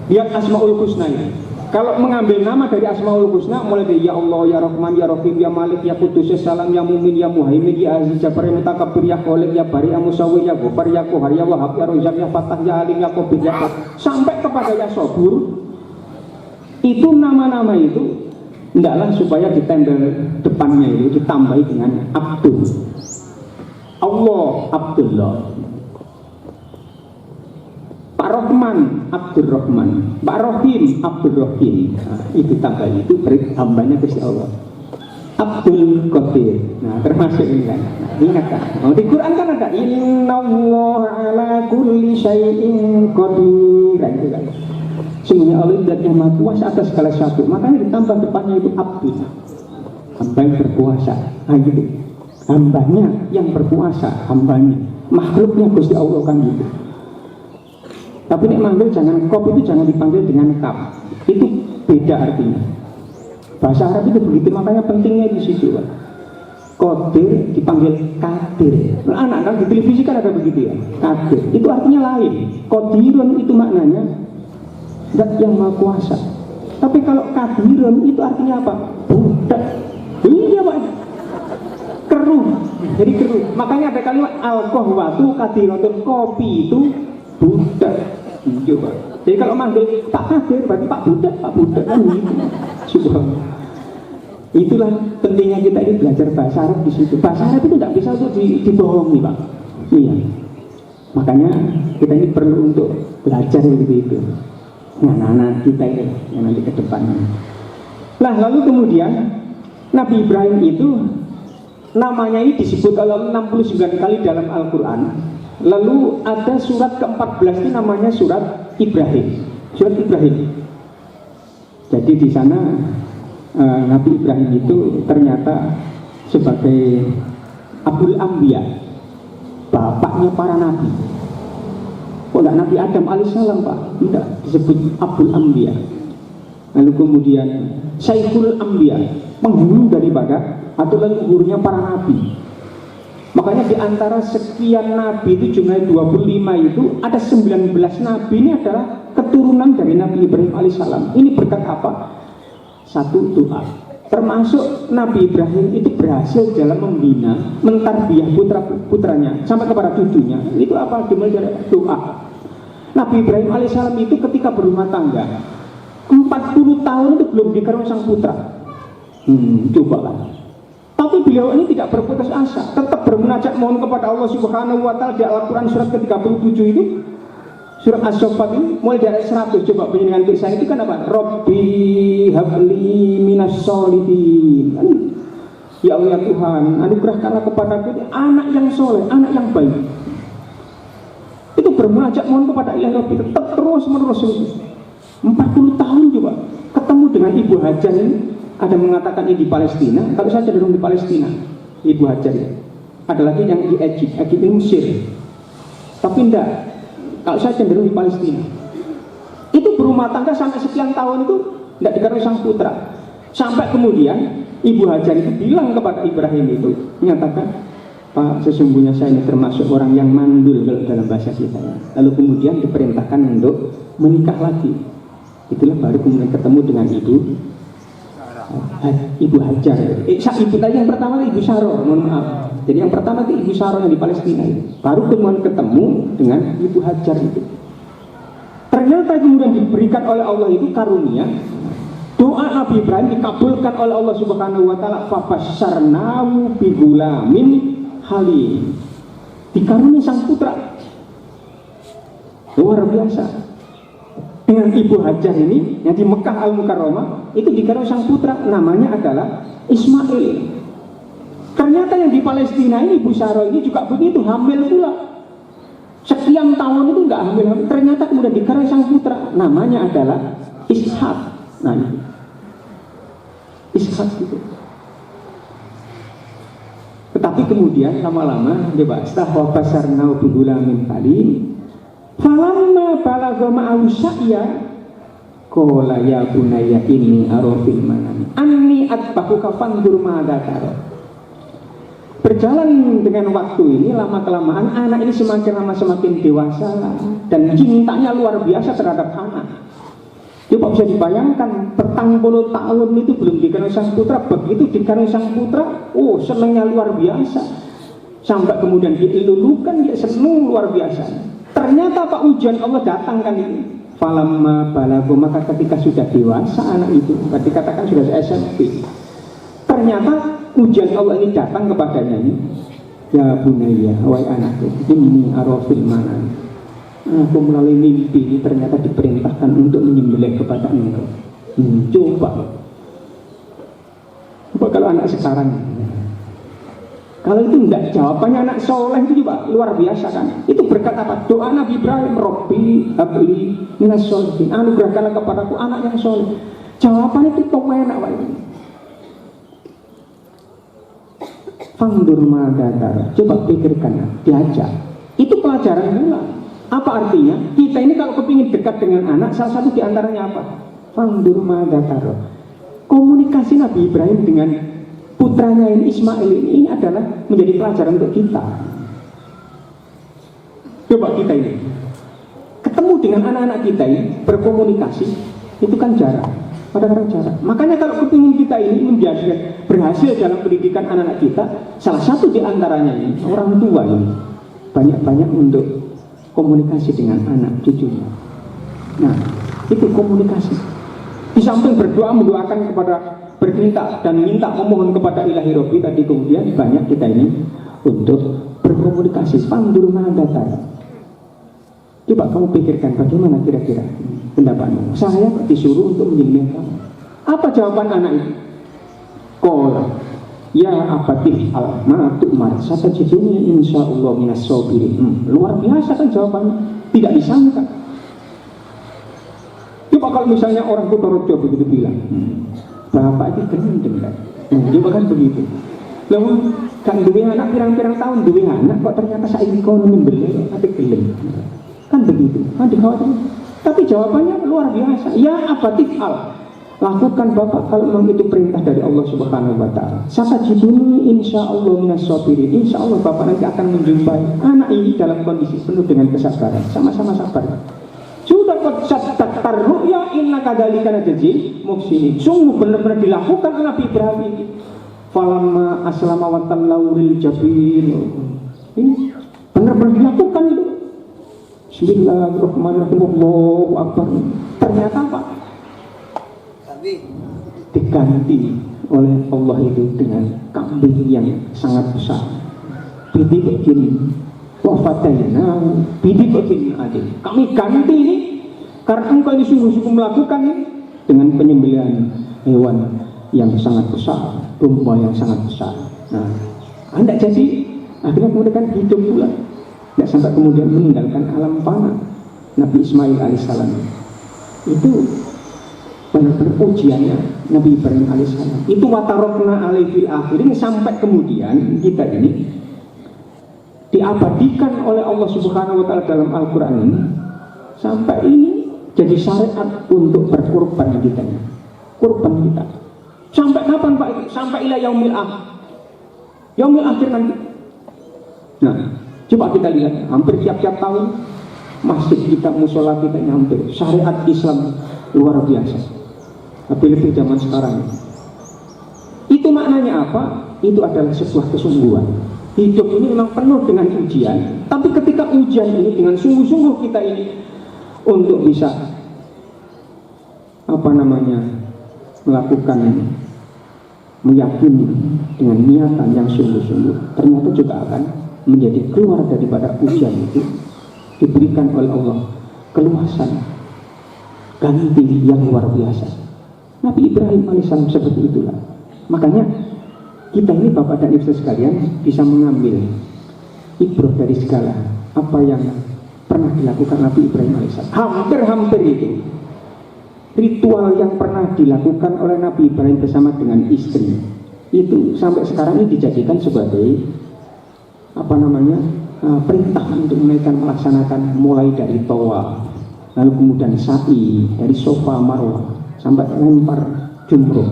Lihat Asmaul Husna ini. Kalau mengambil nama dari Asmaul Husna, mulai dari Ya Allah, Ya Rahman, Ya Rahim, Ya Malik, Ya Qudus, Ya Salam, Ya Mumin, Ya Muhaimin, Ya Aziz, Ya Barim, Mutakabbir, Ya Khaliq, Ya Bari, Ya Musawwir, Ya Ghafar, Ya Qahhar, Ya Wahhab, Ya Razzaq, Ya Fattah, Ya Alim, Ya Qabir, Ya Qad, sampai kepada Ya Sabur. Itu nama-nama itu hendaklah supaya ditempel depannya itu ditambahi dengan Abdul. Allah Abdullah, Pak Rahman Abdul Rahman, Pak Rahim Abdul Rahim. Nah, itu tambah itu beri tambahnya ke Allah Abdul Qadir. Nah, termasuk ini kan. Nah, ingat kan? Oh, di Quran kan ada Innallaha ala kulli syai'in qadir. Nah, itu kan. Sungguhnya Allah zat yang maha kuasa atas segala sesuatu. Makanya ditambah depannya itu Abdul, hamba yang berkuasa. Nah, gitu. hambanya yang berkuasa, hambanya, makhluknya Gusti Allah kan gitu. Tapi nek manggil jangan kop, itu jangan dipanggil dengan kap, itu beda artinya. Bahasa Arab itu begitu, makanya pentingnya di situ, Pak. Qadir dipanggil kadir. Nah, anak kan di televisi kan ada begitu ya, kadir. Itu artinya lain. Qadirun itu maknanya zat yang maha kuasa. Tapi kalau kadirun itu artinya apa? Budak. Iya, Pak. Keruh. Jadi keruh. Makanya ada kalimat al-qahwatu kadiratun, kopi itu budak. Coba. Jadi kalau manggil Pak Kadir berarti Pak Budak, Pak Budak kan gitu. Subhanallah. Itulah pentingnya kita ini belajar bahasa Arab di situ. Bahasa Arab itu tidak bisa untuk dibohongi, Pak. Iya. Makanya kita ini perlu untuk belajar gitu. Nah, anak-anak kita ini yang nanti ke depannya. Nah, lalu kemudian Nabi Ibrahim itu namanya ini disebut oleh 69 kali dalam Al-Quran. Lalu ada surat ke-14 itu namanya surat Ibrahim. Surat Ibrahim. Jadi di sana Nabi Ibrahim itu ternyata sebagai Abul Anbiya, bapaknya para nabi. Kok enggak Nabi Adam alaihissalam, Pak? Tidak, disebut Abul Anbiya. Lalu kemudian Syekhul Anbiya, penghulu daripada atau leluhurnya para nabi. Makanya di antara sekian nabi itu jumlahnya 25 itu ada 19 nabi ini adalah keturunan dari Nabi Ibrahim alaihissalam. Ini berkat apa? Satu, doa. Termasuk Nabi Ibrahim itu berhasil dalam membina, mentarbiyah putra-putranya sampai kepada cucunya. Itu apa? Dimulai dari doa. Nabi Ibrahim alaihissalam itu ketika berumah tangga 40 tahun itu belum dikaruniai sang putra. Coba lah. Tapi beliau ini tidak berputus asa, tetap bermunajat mohon kepada Allah Subhanahu wa taala di Al-Qur'an surat ke-37 itu. Surat As-Saffat ini mulai dari 100. Coba penyanyian kisah itu kan apa? Rabbi habli minas sholihin. Ya Allah ya Tuhan, anugerahkanlah kepadaku anak yang soleh, anak yang baik. Itu bermunajat mohon kepada Allah Rabbi, tetap terus menerus. 40 tahun coba ketemu dengan Ibu Hajar ini. Ada mengatakan ini di Palestina, kalau saya cenderung di Palestina, Ibu Hajar ini. Ada lagi yang di Egypt di Mesir. Tapi enggak, kalau saya cenderung di Palestina. Itu berumah tangga sampai sekian tahun itu enggak dikaruniai sang putra. Sampai kemudian Ibu Hajar itu bilang kepada Ibrahim itu, menyatakan, Pak, sesungguhnya saya ini termasuk orang yang mandul dalam bahasa kita. Lalu kemudian diperintahkan untuk menikah lagi. Itulah baru kemudian ketemu dengan Ibu Hajar. Ibu tadi yang pertama Ibu Saro, mohon maaf. Jadi yang pertama itu Ibu Saro yang di Palestina itu. Baru kemudian ketemu dengan Ibu Hajar itu. Ternyata kemudian diberikan oleh Allah itu karunia. Doa Nabi Ibrahim dikabulkan oleh Allah Subhanahu wa taala. Fabasyarnahu bigulamin halim. Dikaruniai sang putra. Luar biasa. Dengan Ibu Hajar ini yang di Mekah Al-Mukarramah itu dikaruniai sang putra, namanya adalah Ismail. Ternyata yang di Palestina ini Ibu Sarah ini juga begitu, hamil pula. Sekian tahun itu enggak hamil. Ternyata kemudian dikaruniai sang putra, namanya adalah Ishak. Nah, Ishak itu. Tetapi kemudian lama-lama coba setelah basarnau bigulamin halim. Falamma balagha ma'ahu sya'ya qala ya bunayya inni ara fil manami anni atbahuka fanzur madza tara. Berjalan dengan waktu ini lama kelamaan anak ini semakin lama semakin dewasa dan cintanya luar biasa terhadap anak. Coba bisa dibayangkan petang puluh tahun itu belum dikaruniai sang putra, begitu dikaruniai sang putra, senangnya luar biasa. Sampai kemudian dilulukan, dia senang luar biasa. Ternyata Pak ujian Allah datang kan ini. Falamma balago, maka ketika sudah dewasa anak itu, dikatakan sudah SMP. Ternyata ujian Allah ini datang kepadanya ini. Ya bunayya, wahai anakku, ini arafil manan. Aku melalui mimpi ini ternyata diperintahkan untuk menyembelih kepada engkau. Coba kalau anak sekarang. Kalau itu enggak, jawabannya anak soleh itu juga luar biasa kan. Itu berkat apa? Doa Nabi Ibrahim, Rabbi habli minas sholihin, anugerahkanlah kepadaku anak yang soleh. Jawabannya itu enak Pak. Fangdur madatar. Coba pikirkan, diajak. Itu pelajaran pula. Apa artinya? Kita ini kalau kepingin dekat dengan anak, salah satu diantaranya apa? Fangdur madatar. Komunikasi Nabi Ibrahim dengan putranya ini Ismail ini adalah menjadi pelajaran untuk kita. Coba kita ini ketemu dengan anak-anak kita ini berkomunikasi, itu kan jarak. Kadang-kadang jarak. Makanya kalau kepingin kita ini menjadi berhasil dalam pendidikan anak-anak kita, salah satu di antaranya ini orang tua ini banyak-banyak untuk komunikasi dengan anak cucunya. Nah, itu komunikasi. Di samping berdoa mendoakan kepada berminta dan minta memohon kepada Ilahi Robbi tadi, kemudian banyak kita ini untuk berkomunikasi. Pandur madatar. Coba kamu pikirkan bagaimana kira-kira pendapatmu. Saya disuruh untuk menyembelih kamu. Apa jawaban anak itu? Qala ya abatif al ma tu'mar satajiduni insyaallah minas sabirin. Luar biasa kan jawabannya, tidak disangka. Coba kalau misalnya orang Kutorojo begitu bilang, bapak itu gendeng kan? Coba kan begitu. Lalu kan duwe anak pirang-pirang tahun duwe anak kok ternyata saiki kono nyembelih ati gelem. Kan begitu, kan dikhawatir. Tapi jawabannya luar biasa. Ya abatif al, lakukan bapak kalau memang itu perintah dari Allah Subhanahu Wa Taala. Satajiduni insyaallah minas sabirin. Insyaallah bapak nanti akan menjumpai anak ini dalam kondisi penuh dengan kesabaran. Sama-sama sabar. Sudah kok satar ru'ya inna kadzalika najzi muhsinin. Sungguh benar-benar dilakukan oleh Nabi Ibrahim ini. Falamma aslama wa tallahu lil jabin. Ini benar-benar dilakukan itu. Bismillahirrahmanirrahim. Allahu Akbar. Ternyata apa? Diganti oleh Allah itu dengan kambing yang sangat besar. Bidikin wafadayna bidikin adil. Kami ganti ini karena engkau ini sungguh-sungguh melakukan ini dengan penyembelihan hewan yang sangat besar, domba yang sangat besar. Nah, anda jadi akhirnya kemudian hidup pula. Tidak sampai kemudian meninggalkan alam fana. Nabi Ismail alaihissalam itu benar-benar ujiannya Nabi Ibrahim alaihissalam. Itu watarokna alaihi akhirin, sampai kemudian kita ini diabadikan oleh Allah Subhanahu Wa Taala dalam Al-Quran ini, sampai ini jadi syariat untuk berkorban kita. Korban kita. Sampai kapan Pak? Sampai ila yaumil akhir. Yaumil akhir nanti. Nah, coba kita lihat, hampir tiap-tiap tahun masjid kita, musola kita ini hampir syariat Islam luar biasa. Tapi lebih zaman sekarang. Itu maknanya apa? Itu adalah sebuah kesungguhan. Hidup ini memang penuh dengan ujian, tapi ketika ujian ini dengan sungguh-sungguh kita ini untuk bisa melakukan meyakini dengan niatan yang sungguh-sungguh, ternyata juga akan menjadi keluar daripada ujian itu, diberikan oleh Allah keluasan ganti yang luar biasa. Nabi Ibrahim alaihissalam seperti itulah. Makanya kita ini Bapak dan Ibu sekalian bisa mengambil ibrah dari segala apa yang pernah dilakukan Nabi Ibrahim alaihissalam. Hampir-hampir itu ritual yang pernah dilakukan oleh Nabi Ibrahim bersama dengan istri itu sampai sekarang ini dijadikan sebagai perintah untuk mereka melaksanakan, mulai dari tawaf, lalu kemudian sa'i dari Safa Marwah sampai lempar jumroh,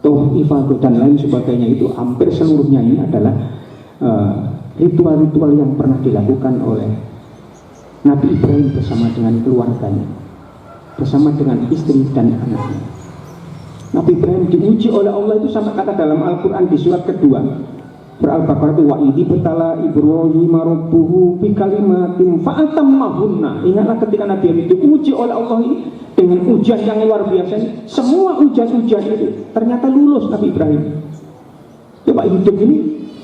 tawaf ifadah dan lain sebagainya. Itu hampir seluruhnya ini adalah ritual-ritual yang pernah dilakukan oleh Nabi Ibrahim bersama dengan keluarganya, bersama dengan istri dan anaknya. Nabi Ibrahim diuji oleh Allah itu sampai kata dalam Al-Quran di surat kedua Al-Baqarah itu wa idzi betala Ibrahim rabbuhu bi kalimatin fa'atammahunna. Ingatlah ketika Nabi Ibrahim diuji oleh Allah ini dengan ujian yang luar biasa. Semua ujian-ujian itu ternyata lulus Nabi Ibrahim. Coba hidup ini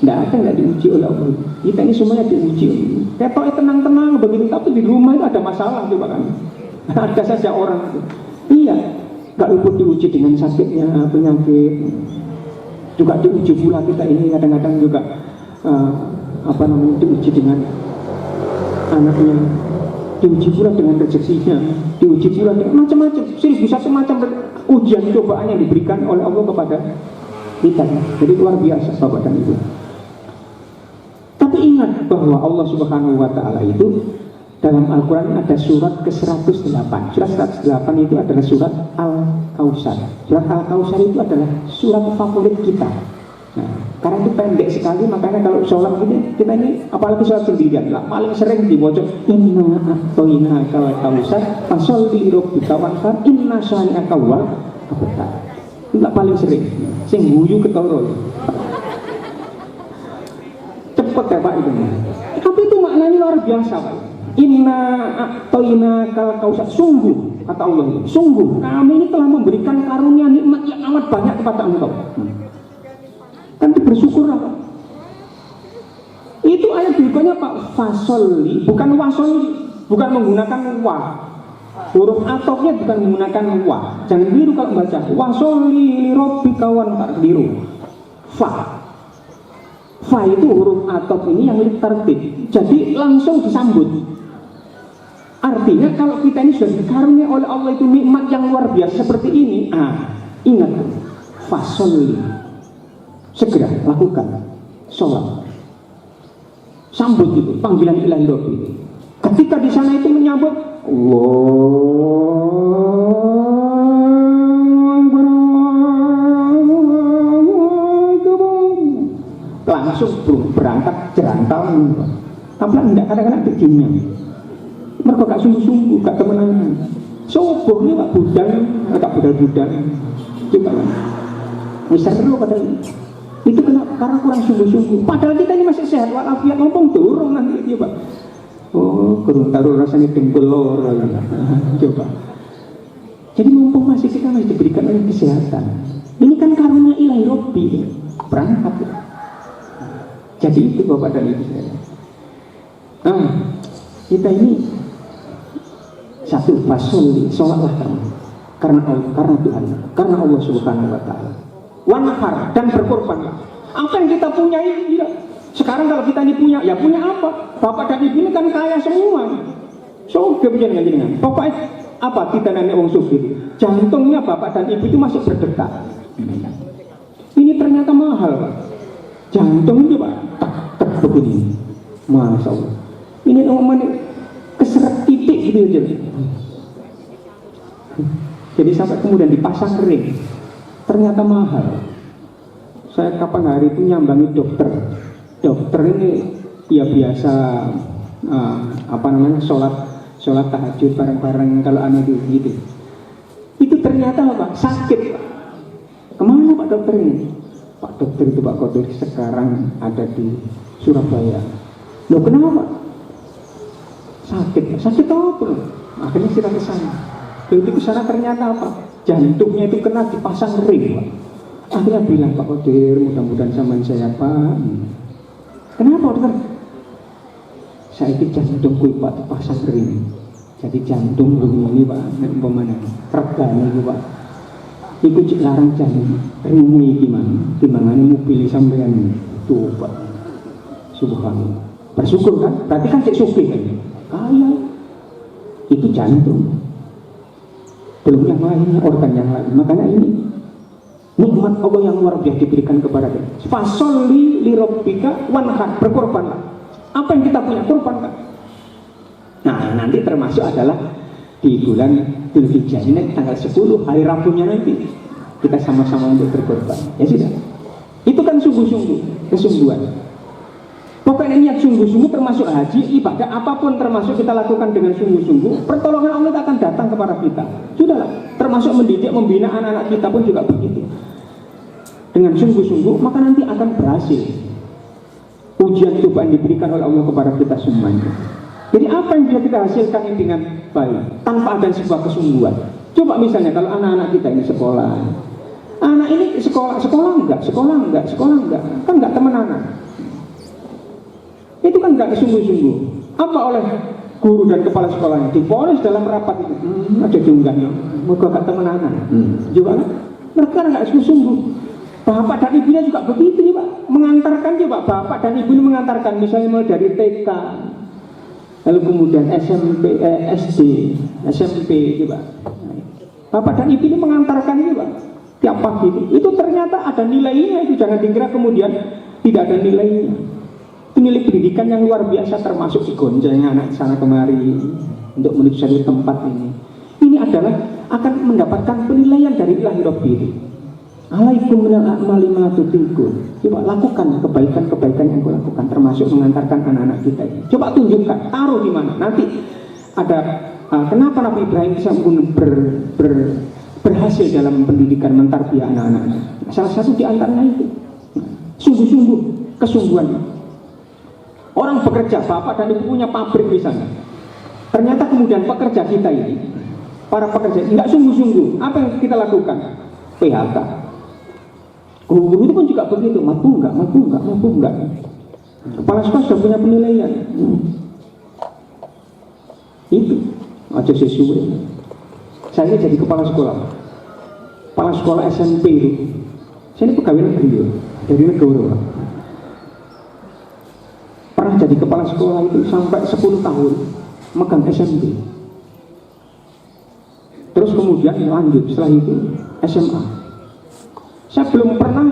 tidak diuji oleh Allah. Kita ini semuanya diuji. Ketoknya tenang-tenang begitu, tapi di rumah itu ada masalah. Coba kan ada saja orang iya gak luput diuji dengan sakitnya, penyakit. Juga diuji pula kita ini kadang-kadang juga diuji dengan anaknya, diuji pula dengan rezekinya, diuji pula dengan macam-macam, bisa semacam ujian cobaan yang diberikan oleh Allah kepada kita. Jadi luar biasa Bapak dan Ibu. bahwa Allah Subhanahu wa Ta'ala itu dalam Al-Quran ada surat ke-108. Surat 108 itu adalah surat Al-Kausar. Surat Al-Kausar itu adalah surat favorit kita. Nah, karena itu pendek sekali, makanya kalau sholat ini kita ini apalagi sholat sendirian lah, paling sering dibaca inna a'toina kal kausar fasholli rabbika wanhar inna syani'aka wal abtar. Itu paling sering. Sing guyu ketara. Cepet ya Pak itu. Tapi itu maknanya luar biasa Pak. Inna a'toina kal kausar, sungguh kata Allah itu, sungguh kami ini telah memberikan karunia nikmat yang amat banyak kepada engkau. Kan bersyukurlah Pak. Itu ayat berikutnya Pak, fasolli, bukan wasoli, bukan menggunakan wa. Huruf atofnya bukan menggunakan wa. Jangan biru kalau baca. Wasolli li rabbika wanhar, biru. Fa. Fa itu huruf atof ini yang tertib. Jadi langsung disambut. Artinya kalau kita ini sudah dikaruniai oleh Allah itu nikmat yang luar biasa seperti ini, ingat, fasolli. Segera lakukan sholat, sambut itu panggilan ilahi Rabbi. Ketika di sana itu menyambut langsung berangkat jerantal. Tampaknya enggak, kadang-kadang begini. Mereka gak sungguh-sungguh, gak temenan. Sobohnya gak budal, gak budal-budal. Coba lah. Seru padahal itu karena kurang sungguh-sungguh. Padahal kita ini masih sehat walafiat, ngomong dorong nanti dia Pak. Oh, kurang taruh rasanya dengkul lor. Coba. Jadi mumpung kita masih diberikan oleh kesehatan. Ini kan karunia ilahi Rabbi. Berangkat. Jadi itu Bapak dan Ibu saya. Kita ini satu fasol, sholatlah kamu karena Tuhan, karena Allah Subhanahu wa Ta'ala. Wanhar, dan berkorban. Apa yang kita punya ini sekarang kalau kita ini punya, ya punya apa? Bapak dan Ibu ini kan kaya semua. So, kemudian dengan Bapak apa kita nenek wong sugih? Jantungnya Bapak dan Ibu itu masih berdetak. Ini ternyata mahal Pak. Jantung itu Pak, tak begini. Masya Allah. Ini ngomongnya keseret titik gitu aja. Jadi sampai kemudian dipasang ring. Ternyata mahal. Saya kapan hari itu nyambangi dokter. Dokter ini ya biasa sholat tahajud bareng-bareng kalau anak gitu. Itu ternyata Pak sakit Pak. Kemana Pak dokter ini? Pak dokter itu Pak Qadir sekarang ada di Surabaya. Loh kenapa? Sakit apa? Akhirnya kita ke sana. Begitu ke sana ternyata apa? Jantungnya itu kena dipasang ring Pak. Akhirnya bilang Pak Qadir, mudah-mudahan sama saya Pak. Kenapa dokter? Saya itu jantungku Pak dipasang ring. Jadi jantung ini Pak, umpamanya regane itu Pak. Iku cek larang jantung ringnya gimana? Timbangannya mobil sampean tuh Pak. Subhanallah. Bersyukur kan? Berarti kan cek sugih kan? Kaya. Itu jantung. Belum yang lainnya, organ yang lain. Makanya ini nikmat Allah yang luar biasa diberikan kepada kita. Fasolli li rabbika wanhar, berkorbanlah. Apa yang kita punya korbankan. Nah, nanti termasuk adalah di bulan Dzulhijjah ini tanggal 10 hari Rabunya nanti kita sama-sama untuk berkorban. Ya sudah. Itu kan sungguh-sungguh, kesungguhan. Pokoknya niat sungguh-sungguh termasuk haji, ibadah apapun termasuk kita lakukan dengan sungguh-sungguh, pertolongan Allah akan datang kepada kita. Sudahlah, termasuk mendidik, membina anak-anak kita pun juga begitu. Dengan sungguh-sungguh, maka nanti akan berhasil. Ujian cobaan diberikan oleh Allah kepada kita semuanya. Jadi apa yang bisa kita hasilkan ini dengan baik, tanpa ada sebuah kesungguhan. Coba misalnya kalau anak-anak kita ini sekolah. Anak ini sekolah enggak, kan enggak teman anak. Itu kan enggak sungguh-sungguh. Apa oleh guru dan kepala sekolahnya diponis dalam rapat itu? Ada diunggahnya, mereka enggak teman anak. Juga mereka enggak sungguh-sungguh. Bapak dan ibunya juga begitu Pak, mengantarkan juga bapak dan ibu ini mengantarkan misalnya mulai dari TK, lalu kemudian SMP, SD, SMP gitu Pak. Bapak dan ibu ini mengantarkan juga tiap pagi itu ternyata ada nilainya, itu jangan dikira kemudian tidak ada nilainya. nilai pendidikan yang luar biasa, termasuk digonceng anak sana kemari untuk menuju satu tempat ini. Ini adalah akan mendapatkan penilaian dari Ilahi Rabbil. Alaikum minal a'mali ma tutiqun. Coba lakukan kebaikan-kebaikan yang kau lakukan, termasuk mengantarkan anak-anak kita ini. Coba tunjukkan, taruh di mana. Nanti ada kenapa Nabi Ibrahim bisa berhasil dalam pendidikan mentarbiyah anak-anaknya. Salah satu di antaranya itu sungguh-sungguh, kesungguhan. Orang bekerja, bapak dan ibu punya pabrik misalnya. Ternyata kemudian pekerja kita ini, para pekerja nggak sungguh-sungguh. Apa yang kita lakukan? PHK. Guru itu pun juga begitu, mampu nggak. Kepala sekolah sudah punya penilaian. Itu aja sesuai. Saya jadi kepala sekolah SMP itu. Saya ini pegawai negeri dari negara. Pernah jadi kepala sekolah itu sampai 10 tahun megang SMP. Terus kemudian lanjut setelah itu SMA. Saya belum pernah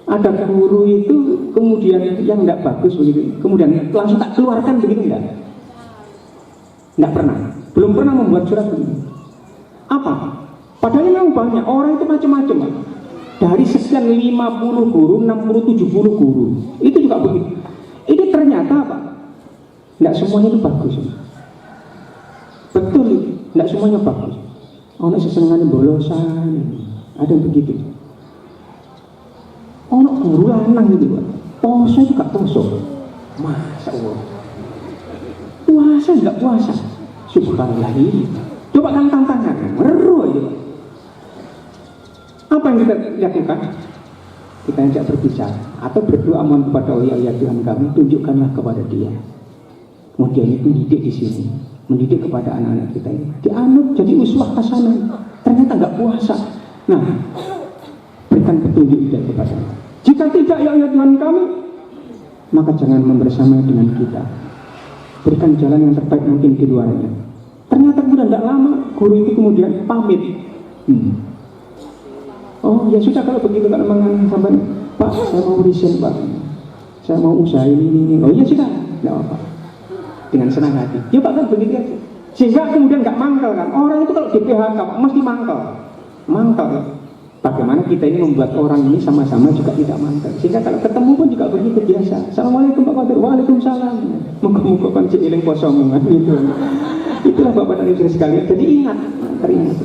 ada guru itu kemudian yang nggak bagus begitu, kemudian langsung tak keluarkan begitu nggak pernah, belum pernah membuat surat begitu. Apa? Padahal memang banyak orang itu macam-macam. Dari sekian 50 guru, 60, 70 guru, itu juga begitu. Ini ternyata apa? Nggak semuanya itu bagus. Betul, nggak semuanya bagus. Ono sesenengannya bolosan, ada yang begitu. Ono guru lanang gitu, poso juga poso. Masya Allah. Puasa nggak puasa. Subhanallah ini. Coba kan tantangan, meru aja. Apa yang kita lakukan? Kita ajak berbicara atau berdoa mohon kepada Allah, ya Tuhan kami, tunjukkanlah kepada dia. Kemudian itu mendidik di sini, mendidik kepada anak-anak kita ini. Dianut jadi uswah hasanah. Ternyata nggak puasa. Nah, berikan petunjuk dia kepada Allah. Jika tidak, ya Tuhan kami, maka jangan membersamai dengan kita. Berikan jalan yang terbaik mungkin di luarnya. Ternyata kemudian tidak lama, guru itu kemudian pamit. Oh ya sudah kalau begitu, kalau memang sampai Pak, saya mau resign Pak, saya mau usaha ini. Oh ya sudah, tidak apa-apa. Dengan senang hati. Ya Pak kan begitu aja. Sehingga kemudian nggak mangkal kan. Orang itu kalau di PHK mesti mangkal. Bagaimana kita ini membuat orang ini sama-sama juga tidak mangkal. Sehingga kalau ketemu pun juga begitu biasa. Assalamualaikum Pak Qadir. Waalaikumsalam. Muka-muka kan ciling posomongan gitu. Itulah Bapak dan Ibu sekalian. Jadi ingat, teringat.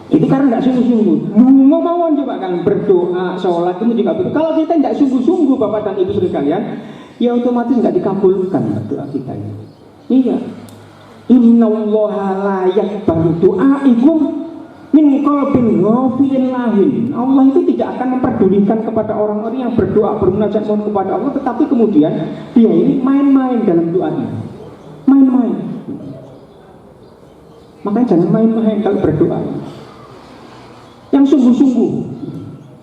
Itu karena tidak sungguh-sungguh. Mau coba kan berdoa, sholat itu juga betul. Kalau kita tidak sungguh-sungguh Bapak dan Ibu sekalian, ya otomatis nggak dikabulkan doa kita ini. Iya. Innallaha la yaqbalu du'aikum min qalbin ghafilin lahin. Allah itu tidak akan memperdulikan kepada orang-orang yang berdoa bermunajat mohon kepada Allah, tetapi kemudian dia ini main-main dalam doanya. Main-main. Makanya jangan main-main kalau berdoa. Yang sungguh-sungguh.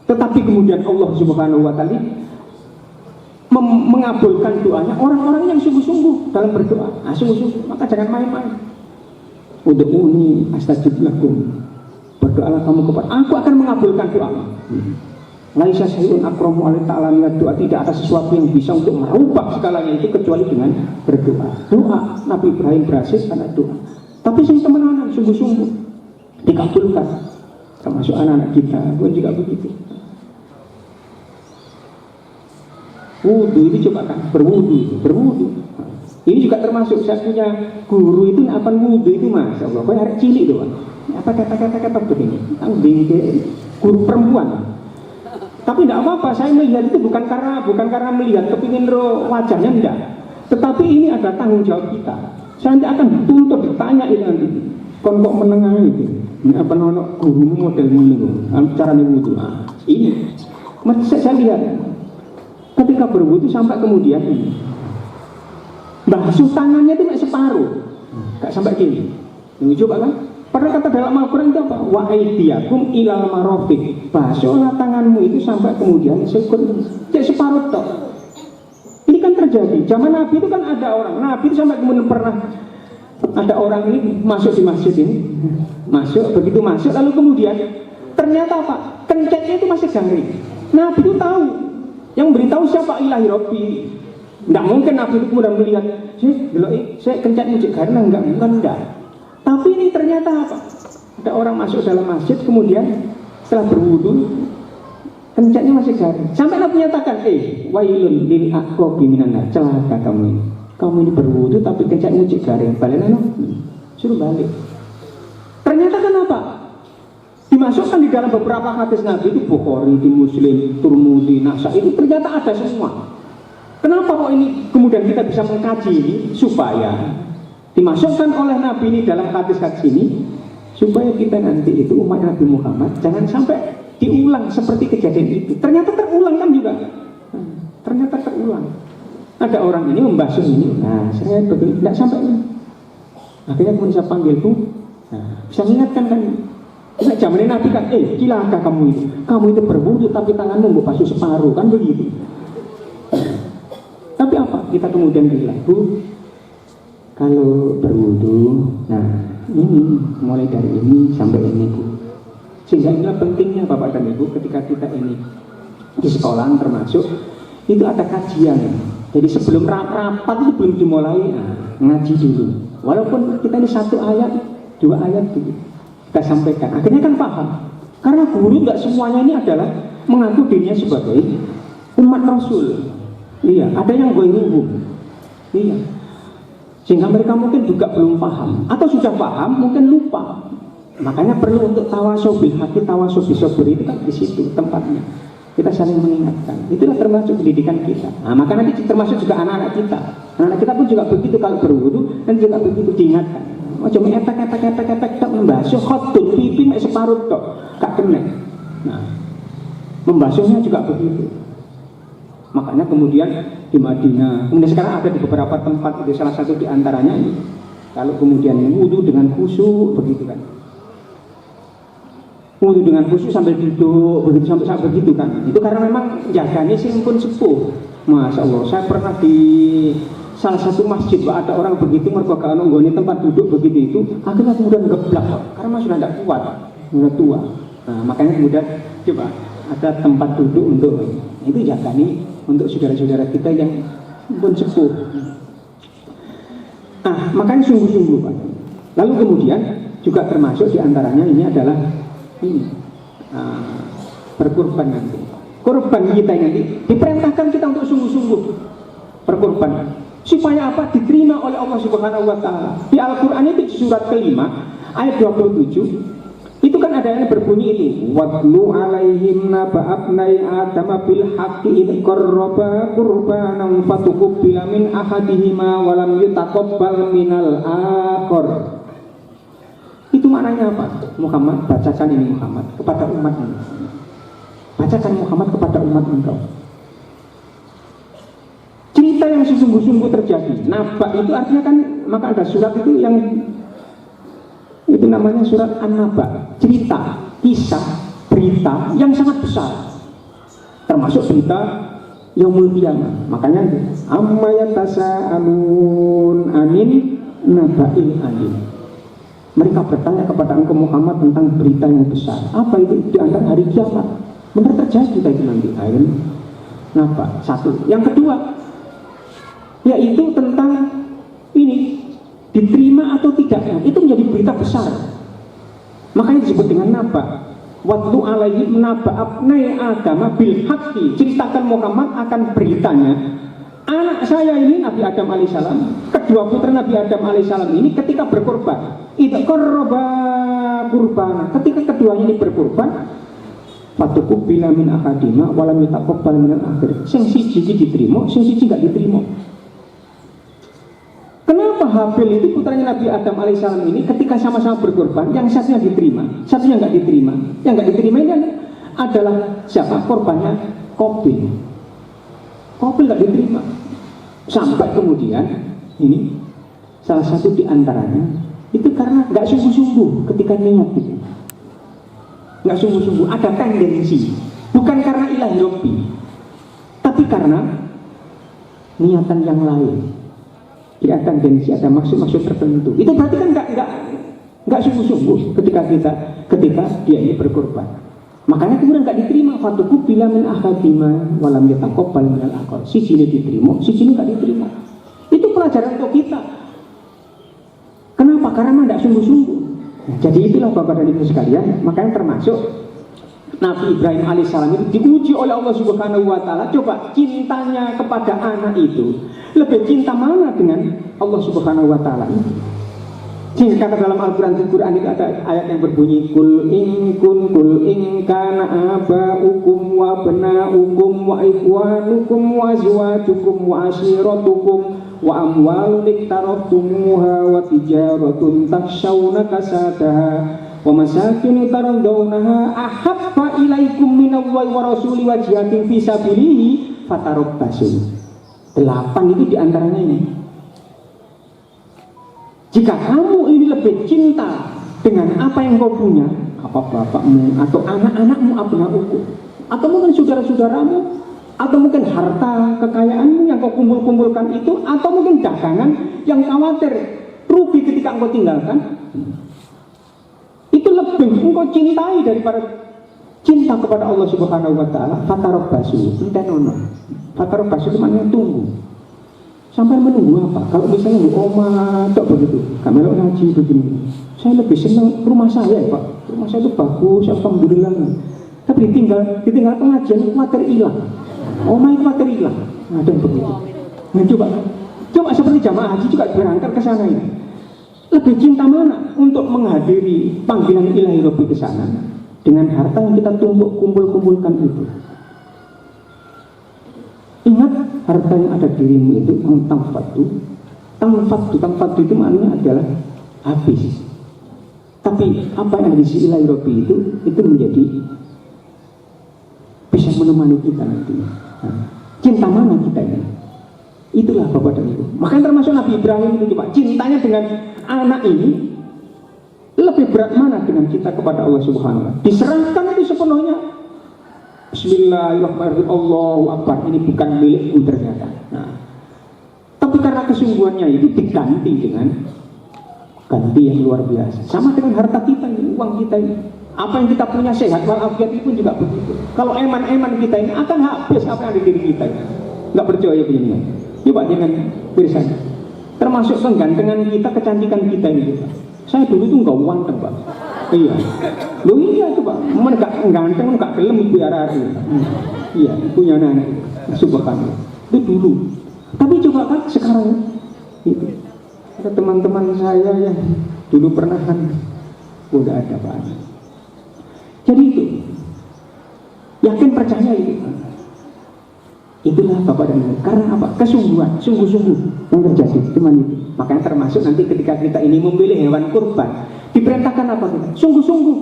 Tetapi kemudian Allah Subhanahu wa taala mengabulkan doanya orang-orang yang sungguh-sungguh dalam berdoa. Sungguh-sungguh, maka jangan main-main. Ud'uni astajib lakum. Berdoalah kamu kepada aku, akan mengabulkan doamu. Laisa syai'un akramu 'ala ta'ala min doa. Tidak ada sesuatu yang bisa untuk merubah segalanya itu kecuali dengan berdoa. Doa Nabi Ibrahim berhasil karena doa. Tapi sing temenan sungguh-sungguh dikabulkan. Termasuk anak-anak kita pun juga begitu. Wudu itu coba kan, berwudu. Ini juga termasuk, saya punya guru itu apa wudu itu Masya Allah, kok hari cilik doang. Apa kata begini, guru perempuan. Tapi tidak apa-apa, saya melihat itu bukan karena melihat kepingin wajahnya, enggak. Tetapi ini ada tanggung jawab kita. Saya nanti akan dituntut, ditanya itu nanti. Kok menengah itu, ini apa namanya guru model ini, cara wudu. Ini, saya lihat. Ketika berwudu sampai kemudian basuh tangannya itu separuh, gak sampai gini. Ini coba kan? Padahal kata dalam Al-Quran itu apa? Wa aidiyakum ilal marafiq. Basuhlah tanganmu itu sampai kemudian separuh tok. Ini kan terjadi. Zaman Nabi itu kan ada orang. Nabi itu sampai kemudian pernah ada orang ini masuk di masjid ini, begitu masuk lalu kemudian ternyata apa? Kencetnya itu masih garing. Nabi itu tahu. Yang beritahu siapa? Ilahi Rabbi. Tidak mungkin Nabi itu kemudian melihat, saya kencet musik karena enggak. Tapi ini ternyata apa? Ada orang masuk dalam masjid, kemudian setelah berwudu, kencetnya masih garing. Sampai Nabi menyatakan, wailun lil aqabi minan nar, celaka kamu ini. Kamu ini berwudu tapi kencet musik garing. Balik suruh balik. Ternyata kenapa? Dimasukkan di dalam beberapa hadis Nabi itu, Bukhari, di Muslim, Tirmidzi, Nasa'i, itu ternyata ada semua. Kenapa kok ini kemudian kita bisa mengkaji ini? Supaya dimasukkan oleh Nabi ini dalam hadis-hadis ini, supaya kita nanti itu umat Nabi Muhammad jangan sampai diulang seperti kejadian itu. Ternyata terulang kan juga. Ternyata terulang. Ada orang ini membasuh ini, nah saya begini, tidak sampai ini. Akhirnya kemudian saya panggil Bu, bisa mengingatkan kan. Nah, zaman Nabi kan, cilaka kamu itu berwudu tapi tanganmu membasuh separuh, kan begitu. Tapi apa? Kita kemudian bilang, Bu, kalau berwudu, nah ini mulai dari ini sampai ini, Bu. Sehingga inilah pentingnya Bapak dan Ibu ketika kita ini di sekolah termasuk itu ada kajian. Jadi sebelum rapat itu belum dimulai, ngaji dulu. Walaupun kita ini 1 ayat, 2 ayat dulu kita sampaikan. Akhirnya kan paham. Karena guru nggak semuanya ini adalah mengaku dirinya sebagai umat Rasul. Iya, ada yang goyruhu. Iya. Sehingga mereka mungkin juga belum paham, atau sudah paham mungkin lupa. Makanya perlu untuk tawasul bil haqi, tawasul bis sabr, itu kan di situ tempatnya. Kita saling mengingatkan. Itulah termasuk pendidikan kita. Nah, maka nanti termasuk juga anak-anak kita. Anak-anak kita pun juga begitu kalau berwudu dan juga begitu diingatkan. Cuma etek tak membasuh khotun pipi mek separuh tok, gak kena. Nah, membasuhnya juga begitu. Makanya kemudian di Madinah, kemudian sekarang ada di beberapa tempat, itu salah satu di antaranya ini. Kalau kemudian wudu dengan khusyuk begitu kan. Wudu dengan khusyuk sambil duduk begitu sampai begitu kan. Itu karena memang jaganya sih pun sepuh. Masya Allah, saya pernah di salah satu masjid, ada orang begitu mereka nonggoni tempat duduk begitu itu, akhirnya kemudian geblak karena sudah tidak kuat, sudah tua. Nah, makanya kemudian coba ada tempat duduk untuk itu jagani untuk saudara-saudara kita yang pun sepuh. Makanya sungguh-sungguh Pak. Lalu kemudian juga termasuk diantaranya ini adalah ini berkurban nanti. Kurban kita nanti diperintahkan kita untuk sungguh-sungguh berkurban. Supaya apa? Diterima oleh Allah Subhanahu wa taala. Di Al-Qur'an itu di surat ke-5 ayat 27 itu kan ada yang berbunyi itu watlu alaihim naba'abnai adama bil haqqi id qarraba qurbanan fatuqbila min ahadihima wa lam yutaqabbal minal akhar. Itu maknanya apa? Muhammad, bacakan ini Muhammad kepada umat ini. Bacakan Muhammad kepada umat engkau. Cerita yang sesungguh-sungguh terjadi. Naba itu artinya kan, maka ada surat itu yang itu namanya surat An-Naba, cerita, kisah, berita yang sangat besar, termasuk berita Yaumul Qiyamah. Makanya amma yatasaalun anin naba'il alim. Mereka bertanya kepada engkau Muhammad tentang berita yang besar. Apa itu? Di antara hari kiamat. Benar terjadi tadi nanti. Ain naba. Satu. Yang kedua, yaitu tentang ini diterima atau tidaknya, itu menjadi berita besar. Makanya disebut dengan naba. Watlu alaihim naba'abnai adama bil haqqi. Ceritakan Muhammad akan beritanya anak saya ini Nabi Adam alaihissalam, kedua putra Nabi Adam alaihissalam ini ketika berkorban, itu qarraba qurbana, ketika keduanya ini berkorban, fatuqbila min ahadima wa lam yutaqabbal min al-akhir. Sing siji diterima, sing siji enggak diterima. Kenapa Habil itu putranya Nabi Adam alaihissalam ini ketika sama-sama berkorban, yang satunya diterima, satunya enggak diterima. Yang enggak diterima ini adalah siapa? Korbannya Qabil. Qabil enggak diterima. Sampai kemudian ini salah satu di antaranya itu karena enggak sungguh-sungguh ketika niat itu. Enggak sungguh-sungguh, ada tendensi. Bukan karena ilahi Rabbi, tapi karena niatan yang lain. Ada tendensi, ada maksud-maksud tertentu. Itu berarti kan enggak sungguh-sungguh ketika dia ini berkorban. Makanya kemudian gak diterima. Fatuku bila min ahadima walam yataqabbal minal akhar. Sijine diterima, sijine gak diterima. Itu pelajaran untuk kita. Kenapa? Karena tidak sungguh-sungguh. Jadi itulah Bapak dan Ibu sekalian. Makanya termasuk Nabi Ibrahim alaihissalam itu diuji oleh Allah Subhanahu wa taala. Coba cintanya kepada anak itu lebih cinta mana dengan Allah Subhanahu wa taala itu? Jika dalam Al-Quran itu ada ayat yang berbunyi kul in kana aba'ukum wa abna'ukum wa ikhwanukum wa azwajukum wa ashiratukum wa amwalun iktaraftumuha wa tijaratun takshawna kasadaha wa masakin taradawnaha ahabba ilaikum minallahi wa rasuli wa jihadin fi sabilihi fatarabbasu. 8 itu diantaranya ini. Jika kamu ini lebih cinta dengan apa yang kau punya, apa bapakmu atau anak-anakmu, abnauku, atau mungkin saudara-saudaramu, atau mungkin harta kekayaanmu yang kau kumpul-kumpulkan itu, atau mungkin dagangan yang khawatir rugi ketika engkau tinggalkan, itu lebih engkau cintai daripada cinta kepada Allah Subhanahu wa taala. Fatarabbasu, intenono. Fatarabbasu itu maknanya tunggu. Sampai menunggu apa? Kalau misalnya di oma, tak begitu. Kami ngaji begini. Saya lebih senang rumah saya, Pak. Rumah saya itu bagus, alhamdulillah. Tapi ditinggal pengajian, materi hilang. Oma itu materi hilang. Ada yang begitu. Nah, coba seperti jamaah haji juga berangkat ke sana ini. Lebih cinta mana untuk menghadiri panggilan Ilahi Rabbi ke sana dengan harta yang kita kumpulkan itu? Ingat, harta yang ada dirimu itu tangfatu itu maknanya adalah habis. Tapi apa yang ada di sisi Ilahi Rabbi itu menjadi bisa menemani kita nanti. Nah, cinta mana kita ini? Itulah Bapak dan Ibu. Makanya termasuk Nabi Ibrahim itu coba cintanya dengan anak ini lebih berat mana dengan cinta kepada Allah Subhanahu wa taala. Diserahkan itu sepenuhnya. Bismillahirrahmanirrahim. Allahu Akbar. Ini bukan milikku ternyata. Nah, tapi karena kesungguhannya itu diganti dengan ganti yang luar biasa. Sama dengan harta kita ini, uang kita ini. Apa yang kita punya sehat walafiat itu pun juga begitu. Kalau eman kita ini akan habis apa yang ada di diri kita ini. Nggak percaya begini. Coba jangan berisan. Termasuk kegantengan kita, kecantikan kita ini. Saya dulu tuh nggak ganteng, Pak. Iya. Loh iya coba. Mana nggak ganteng, nggak gelem ibu arah. Iya, punya anak. Subhanallah. Itu dulu. Tapi coba kan sekarang itu ada teman-teman saya yang dulu pernah kan udah ada Pak. Jadi itu yakin percaya itu. Itulah Bapak dan Ibu. Karena apa? Kesungguhan, sungguh-sungguh yang terjadi. Cuman itu. Makanya termasuk nanti ketika kita ini memilih hewan kurban, diperintahkan apa kita? Sungguh-sungguh.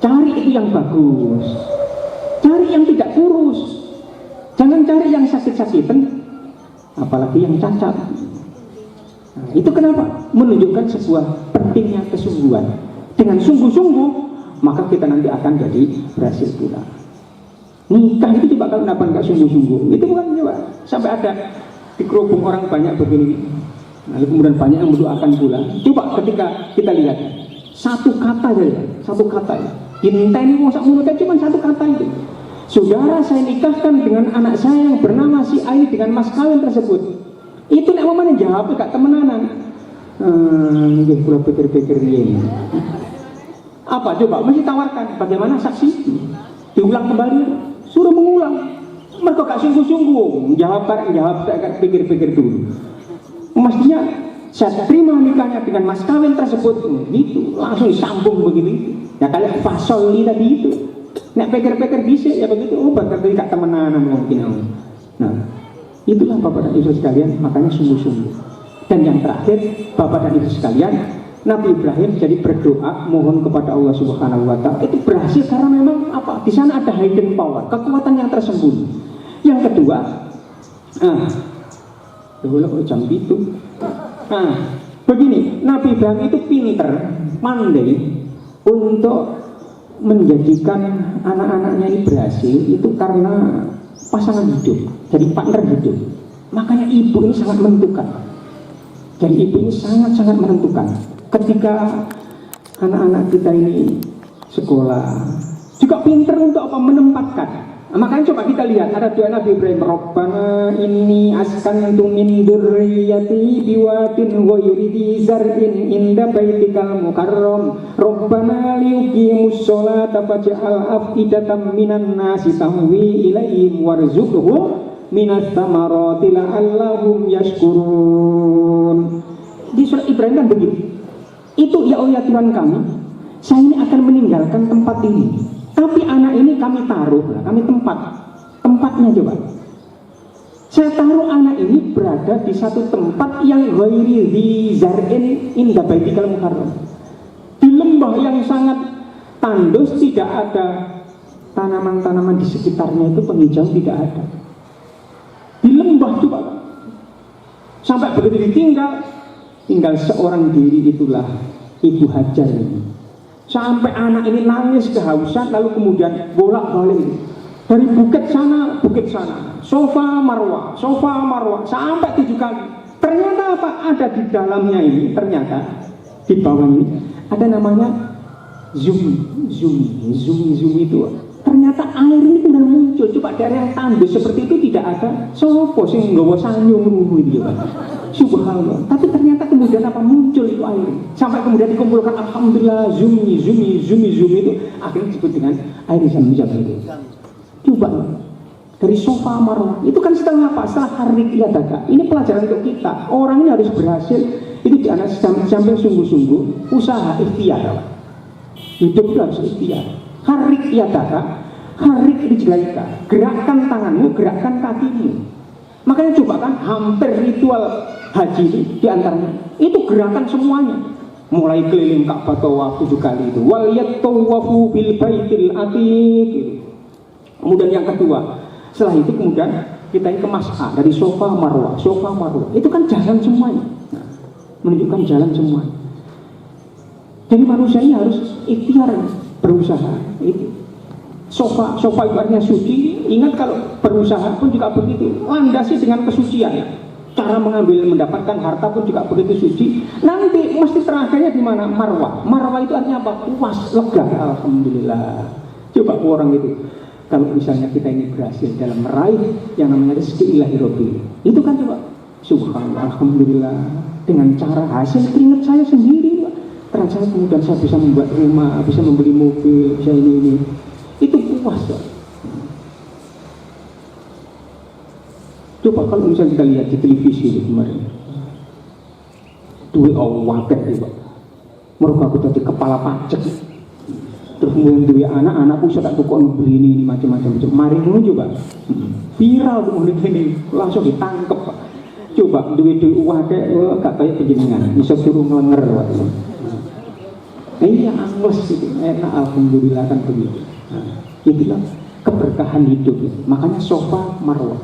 Cari itu yang bagus. Cari yang tidak kurus. Jangan cari yang sakit-sakitan, apalagi yang cacat. Nah, itu kenapa? Menunjukkan sebuah pentingnya kesungguhan. Dengan sungguh-sungguh, maka kita nanti akan jadi berhasil pula. Nikah itu coba kalau nggak sungguh-sungguh, itu bukan coba sampai ada dikerubung orang banyak begini. Nah, kemudian banyak yang mendoakan pula. Coba ketika kita lihat satu kata saja, ini mau mulutnya cuma satu kata itu. Saudara saya nikahkan dengan anak saya yang bernama si A ini dengan mas kawin tersebut. Itu nek mamane jawab gak temenanan. Nggih kula pikir-pikir ini. Apa coba mesti tawarkan bagaimana saksi? Diulang kembali, suruh mengulang. Mereka gak sungguh-sungguh jawab saya pikir-pikir dulu. Mestinya saya terima nikahnya dengan mas kawin tersebut, gitu langsung disambung begitu. Ya kayak fasol ini tadi itu. Nek pikir-pikir bisa ya begitu. Oh berarti gak temenan mungkin. Nah, itulah Bapak dan Ibu sekalian, makanya sungguh-sungguh. Dan yang terakhir, Bapak dan Ibu sekalian, Nabi Ibrahim jadi berdoa mohon kepada Allah Subhanahu wa taala. Itu berhasil karena memang apa? Di sana ada hidden power, kekuatan yang tersembunyi. Yang kedua, jam itu. Begini, Nabi Ibrahim itu pinter, pandai untuk menjadikan anak-anaknya ini berhasil itu karena pasangan hidup, jadi partner hidup. Makanya ibu ini sangat menentukan. Jadi ibu ini sangat-sangat menentukan. Ketika anak-anak kita ini sekolah, juga pinter untuk apa? Menempatkan. Nah, makanya coba kita lihat ada doa Nabi Ibrahim, Rabbana inni askantu min dzurriyyati biwadin ghairi dzi zar'in inda baitikal mukarram Rabbana liyuqimus sholata faj'al af'idatan minan nasi tahwi ilaihim warzuqhum minas thamarati la'allahum yashkurun. Di surat Ibrahim kan begitu. Itu ya Allah Tuhan kami, saya ini akan meninggalkan tempat ini. Tapi anak ini kami taruh, kami tempatnya coba. Saya taruh anak ini berada di satu tempat yang ghairi dzi zar'in inda baitikal mukarram. Di lembah yang sangat tandus, tidak ada tanaman-tanaman di sekitarnya, itu penghijau tidak ada. Di lembah coba. Sampai begitu tinggal seorang diri, itulah Ibu Hajar ini. Sampai anak ini nangis kehausan, lalu kemudian bolak-balik dari bukit sana, sofa marwah, sampai 7 kali. Ternyata apa? Ada di dalamnya ini, ternyata di bawah ini ada namanya zumi itu. Ternyata air ini benar muncul. Coba dari yang tandus seperti itu tidak ada sopo sing nggawa sanyo ngruhu itu ya. Subhanallah. Tapi ternyata kemudian apa? Muncul itu air. Sampai kemudian dikumpulkan, alhamdulillah, zumi itu akhirnya disebut dengan air zam-zam itu. Coba dari sofa marwah itu kan setelah apa? Setelah harik yadaka. Ini pelajaran untuk kita. Orang ini harus berhasil itu di anak sampai sungguh-sungguh usaha ikhtiar. Hidup itu harus ikhtiar. Harik yadaka, harik rijlaika. Gerakkan tanganmu, gerakkan kakimu. Makanya coba kan hampir ritual haji itu diantaranya itu gerakan semuanya, mulai keliling Ka'bah tawaf 7 kali itu, wal yatawafu bil baitil atiq. Kemudian yang kedua, setelah itu kemudian kita ke mas'ah dari sofa marwah, itu kan jalan semuanya, nah, menunjukkan jalan semuanya. Jadi manusia ini harus ikhtiar, berusaha. Itu sofa itu artinya suci. Ingat kalau berusaha pun juga begitu, landasi dengan kesucian. Cara mendapatkan harta pun juga begitu suci. Nanti mesti terakhirnya di mana? Marwah. Marwah itu artinya apa? Puas, lega. Alhamdulillah. Coba orang itu, kalau misalnya kita ini berhasil dalam meraih yang namanya rezeki ilahi rabbi, itu kan coba, subhanallah, alhamdulillah. Dengan cara hasil keringat saya sendiri, ternyata saya kemudian saya bisa membuat rumah, bisa membeli mobil, bisa ini. Itu puas, Pak. Coba kalau misalnya kita lihat di televisi ini kemarin, duit Allah Pak. Mereka aku jadi kepala pajak. Terus kemudian duit anak-anakku saya tak tukang beli ini macam-macam. Mari dulu coba. Viral tuh ini langsung ditangkap, Pak. Coba duit uang gak kayak penjenengan, bisa suruh ngelenger, Pak. Iya, angles itu enak, alhamdulillah kan begitu. Nah, itulah keberkahan hidup. Makanya sofa marwah.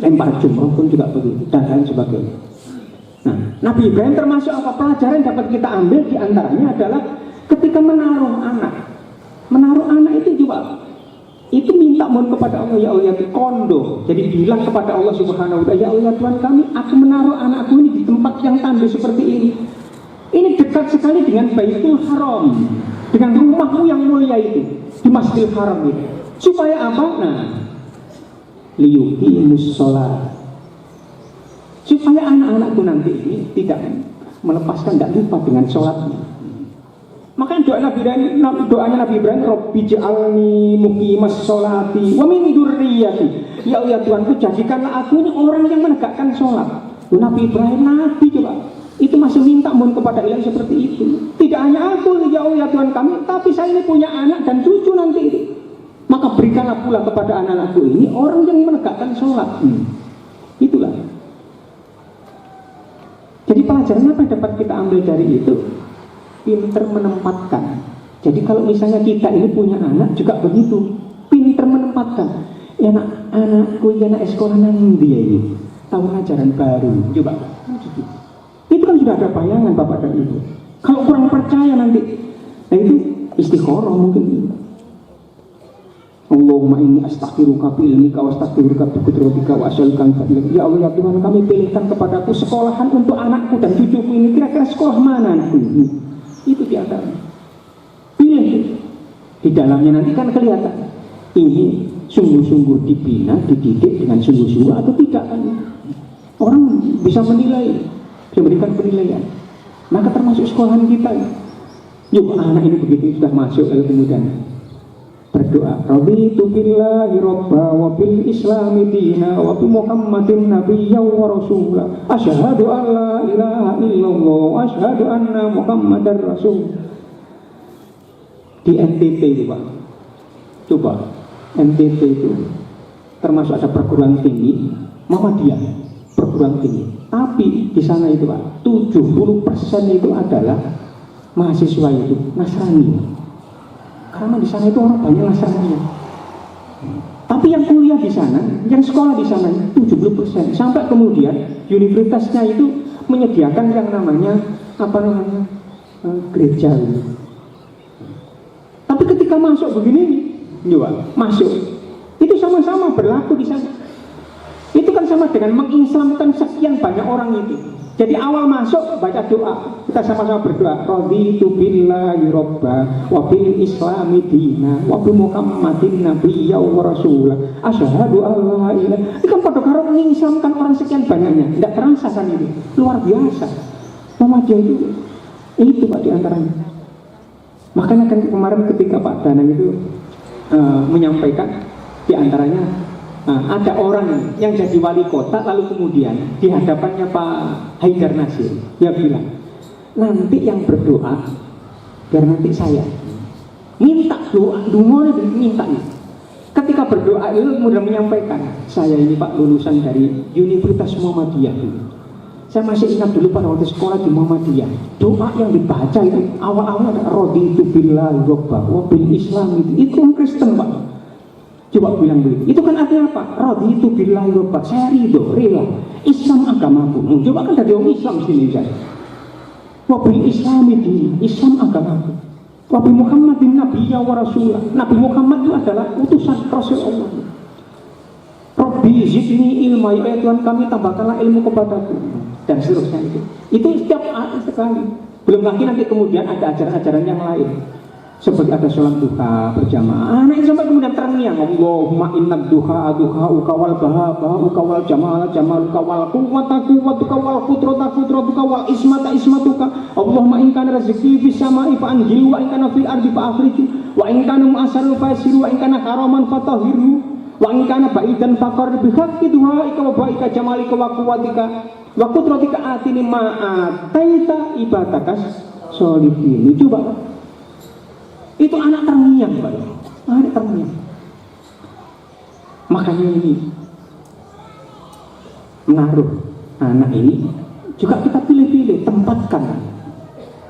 Lempar jumroh pun juga begitu, dan lain sebagainya. Nah, Nabi Ibrahim termasuk apa? Pelajaran yang dapat kita ambil diantaranya adalah ketika menaruh anak itu juga itu minta mohon kepada Allah, ya Allah, kondo. Jadi bilang kepada Allah Subhanahu wa Ta'ala, ya Allah Tuhan kami, aku menaruh anakku ini di tempat yang tandus seperti ini. Ini dekat sekali dengan Baitul Haram, dengan rumahmu yang mulia itu, di Masjidil Haram itu. Supaya apa? Nah, liyuqimus sholat, supaya anak-anakku nanti ini tidak melepaskan, tidak lupa dengan sholatnya. Makanya doanya Nabi Ibrahim, Rabbi ja'alni muqimas sholati wa min dzurriyyati. Ya Allah Tuhanku, jadikanlah aku ini orang yang menegakkan sholat. Nabi Ibrahim, Nabi coba, itu masih minta mohon kepada Ilahi seperti itu. Tidak hanya aku, ya Allah Tuhan kami, tapi saya ini punya anak dan cucu nanti itu. Maka berikanlah pula kepada anak-anakku ini orang yang menegakkan sholat. Itulah. Jadi pelajaran apa yang dapat kita ambil dari itu? Pinter menempatkan. Jadi kalau misalnya kita ini punya anak juga begitu, pinter menempatkan. Anakku ini anak sekolah nang dia ini tahun ajaran baru. Coba. Itu kan sudah ada bayangan Bapak dan Ibu. Kalau kurang percaya nanti, nah itu istikharah mungkin. Allahumma inni astaghfiruka bi ilmika wa astaghfiruka bi qudratika wa as'aluka min fadlika. Ya Allah ya Tuhan, kami pilihkan kepadaku sekolahan untuk anakku dan cucuku ini. Kira-kira sekolah mana anakku ini? Itu di antaranya. Pilih. Di dalamnya nanti kan kelihatan ini sungguh-sungguh dibina, dididik dengan sungguh-sungguh atau tidak kan. Orang bisa menilai, bisa memberikan penilaian. Maka termasuk sekolahan kita. Yuk anak ini begitu sudah masuk lalu kemudian berdoa, raditu billahi robba wa bil islami dina wa bi muhammadin nabiyya wa rasulah asyhadu an la ilaha illallah wa asyhadu anna muhammadar rasul. Di NTT itu Pak, coba NTT itu termasuk ada perguruan tinggi Muhammadiyah, perguruan tinggi, tapi di sana itu Pak 70% itu adalah mahasiswa itu Nasrani. Karena di sana itu orang banyak Nasrani. Tapi yang kuliah di sana, yang sekolah di sana 70%. Sampai kemudian universitasnya itu menyediakan yang namanya gereja. Tapi ketika masuk begini, masuk itu sama-sama berlaku di sana. Itu kan sama dengan mengislamkan sekian banyak orang itu. Jadi awal masuk baca doa, kita sama-sama berdoa, raditu billahi robba wa bil islami dina wa bi muhammadin nabiyya wa rasulah asyhadu an la ilaha. Itu kan pada karo mengislamkan orang sekian banyaknya, tidak terasa kan itu, luar biasa. Muhammadiyah itu Pak diantaranya. Makanya kan kemarin ketika Pak Danang itu menyampaikan diantaranya ada orang yang jadi wali kota lalu kemudian di hadapannya Pak Haidar Nasir dia bilang, nanti yang berdoa biar nanti saya minta doa, minta nih. Ketika berdoa itu kemudian menyampaikan, saya ini Pak lulusan dari Universitas Muhammadiyah dulu. Saya masih ingat dulu pada waktu sekolah di Muhammadiyah, doa yang dibaca itu awal-awal ada raditu billahi robba wa bil islam, itu orang Kristen Pak. Coba bilang begitu. Itu kan artinya apa? Raditu billahi robba, saya ridho, rela Islam agamaku. Coba kan dari orang Islam sini saya. Wa bil islami dini, Islam agamaku. Wa bi muhammadin nabiyya wa rasulah. Nabi Muhammad itu adalah utusan Rasul Allah. Rabbi zidni ilma, ya Tuhan kami tambahkanlah ilmu kepadaku, dan seterusnya itu. Itu setiap sekali. Belum lagi nanti kemudian ada ajaran-ajaran yang lain. Seperti ada sholat duha berjamaah. Nah itu sampai kemudian terngiang, Allahumma inna duha ukawal baha ukawal jamal ukawal kuwatuka wal kutratuka wal ismatuka. Allahumma in kana rezeki fis sama'i fa anjil wa in kana fil ardi fa akhrij wa in kana mu'assaran fa yasiru wa in kana haraman fa tahhiru wa in kana ba'idan fa qarrib bi haqqi duhaika wa ba'ika jamalika wa quwwatika wa kutratika atini ma'ataita ibadakas sholihin. Coba itu anak terngiang Pak, anak terngiang. Makanya ini menaruh anak ini juga kita pilih-pilih, tempatkan.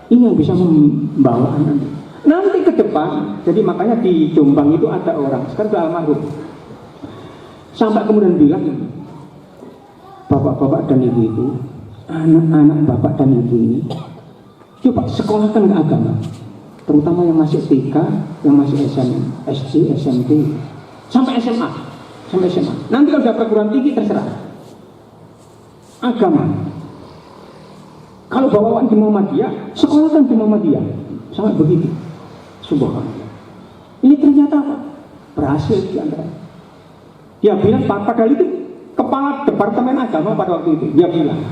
Ini yang bisa membawa anak. Nanti ke depan, jadi makanya di Jombang itu ada orang, sekarang sudah almarhum, sampai kemudian bilang, bapak-bapak dan ibu itu, anak-anak bapak dan ibu ini, coba sekolahkan ke agama. Terutama yang masih TK, yang masih SD, SMP, sampai SMA, Nanti kalau sudah perguruan tinggi terserah. Agama. Kalau bawaan di Muhammadiyah, sekolahkan di Muhammadiyah, sampai begitu. Subhanallah. Ini ternyata apa? Berhasil di antara. Dia bilang padahal itu kepala departemen agama pada waktu itu. Dia bilang,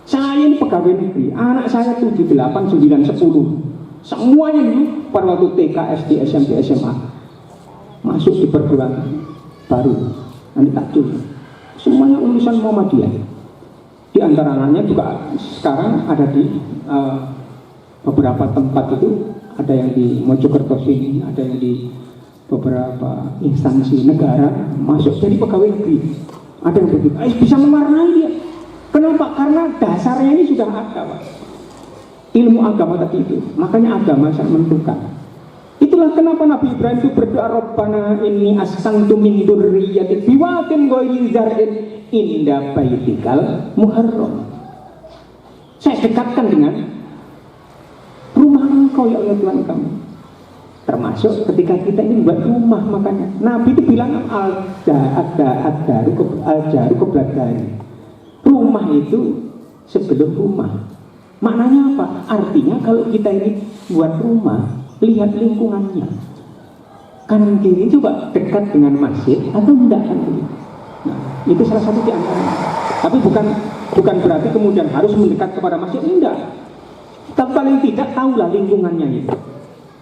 saya ini pegawai negeri, anak saya 7, 8, 9, 10. Semuanya dulu pada waktu TK, SD, SMP, SMA masuk di perguruan baru, nanti takjub. Semuanya lulusan Muhammadiyah. Di antaranya juga sekarang ada di beberapa tempat itu, ada yang di Mojokerto sini, ada yang di beberapa instansi negara masuk jadi pegawai negeri. Ada yang begitu. Bisa mewarnai dia. Kenapa? Karena dasarnya ini sudah ada Pak. Ilmu agama tadi itu, makanya agama sangat menentukan. Itulah kenapa Nabi Ibrahim itu berdoa, Rabbana inni askantu min dzurriyyati biwadin ghairi dzar'in inda baitikal muharram. Saya dekatkan dengan rumah Engkau ya Allah Tuhan kami. Termasuk ketika kita ini membuat rumah, makanya Nabi itu bilang al-jaru qiblatani. Rumah itu sebelum rumah. Maknanya apa? Artinya kalau kita ini buat rumah, lihat lingkungannya. kanan kiri coba dekat dengan masjid atau tidak kan begitu. Nah, itu salah satu di antaranya. Tapi bukan berarti kemudian harus mendekat kepada masjid, enggak. Tapi paling tidak tahulah lingkungannya itu.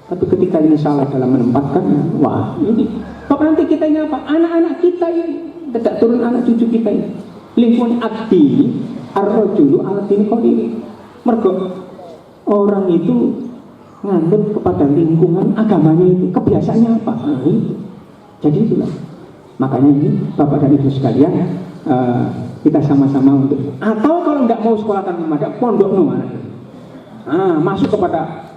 Tapi ketika ini salah dalam menempatkan, wah ini nanti kita ini apa? Anak-anak kita ini tidak turun anak cucu kita ini. Lingkungan akti ar-rajulu al-dini qadiri. Mergo orang itu ngandut kepada lingkungan agamanya itu, kebiasaannya apa? Nah, itu. Jadi itulah. Makanya ini Bapak dan Ibu sekalian, kita sama-sama untuk, atau kalau nggak mau sekolah tanpa madak, pondok nomor. Masuk kepada,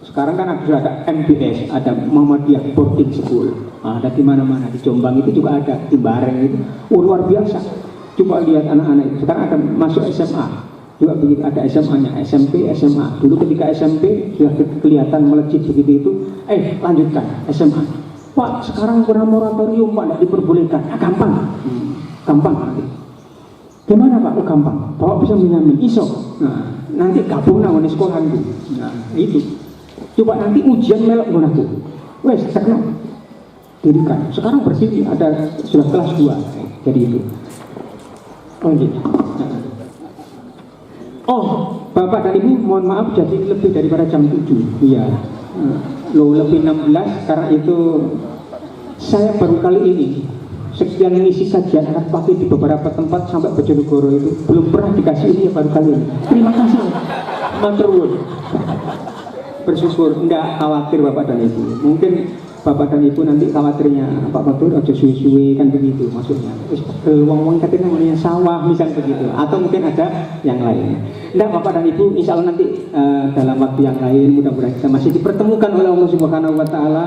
sekarang kan ada MBS, ada Muhammadiyah Boarding School, ada di mana-mana, di Jombang itu juga ada, di Bareng itu, luar biasa. Coba lihat anak-anak itu, sekarang ada masuk SMA, juga begitu, ada SMA-nya, SMP, SMA. Dulu ketika SMP sudah kelihatan melejit begitu itu, lanjutkan SMA. Pak, sekarang kurang moratorium Pak, tidak diperbolehkan. Gampang, gampang nanti. Gimana Pak? Oh gampang. Bapak bisa menyamin, iso. Nah, nanti gabung dengan sekolah itu. Nah, itu. Coba nanti ujian melok gunaku. Wes, terkenal. Dirikan. Sekarang berdiri ada sudah kelas 2. Jadi itu. Oh gitu. Oh, Bapak dan Ibu, mohon maaf jadi lebih daripada jam 7. Iya. Lebih 16 karena itu saya baru kali ini sekian ngisi kajian anak pagi di beberapa tempat sampai Bojonegoro itu belum pernah dikasih ini ya, baru kali ini. Terima kasih matur bersyukur. Enggak khawatir Bapak dan Ibu, mungkin Bapak dan Ibu nanti khawatirnya Pak Matur aja suwe-suwe kan begitu maksudnya. Wong-wong katanya namanya sawah misal begitu, atau mungkin ada yang lain. Enggak Bapak dan Ibu, insya Allah nanti dalam waktu yang lain mudah-mudahan kita masih dipertemukan oleh Allah Subhanahu Wa Taala.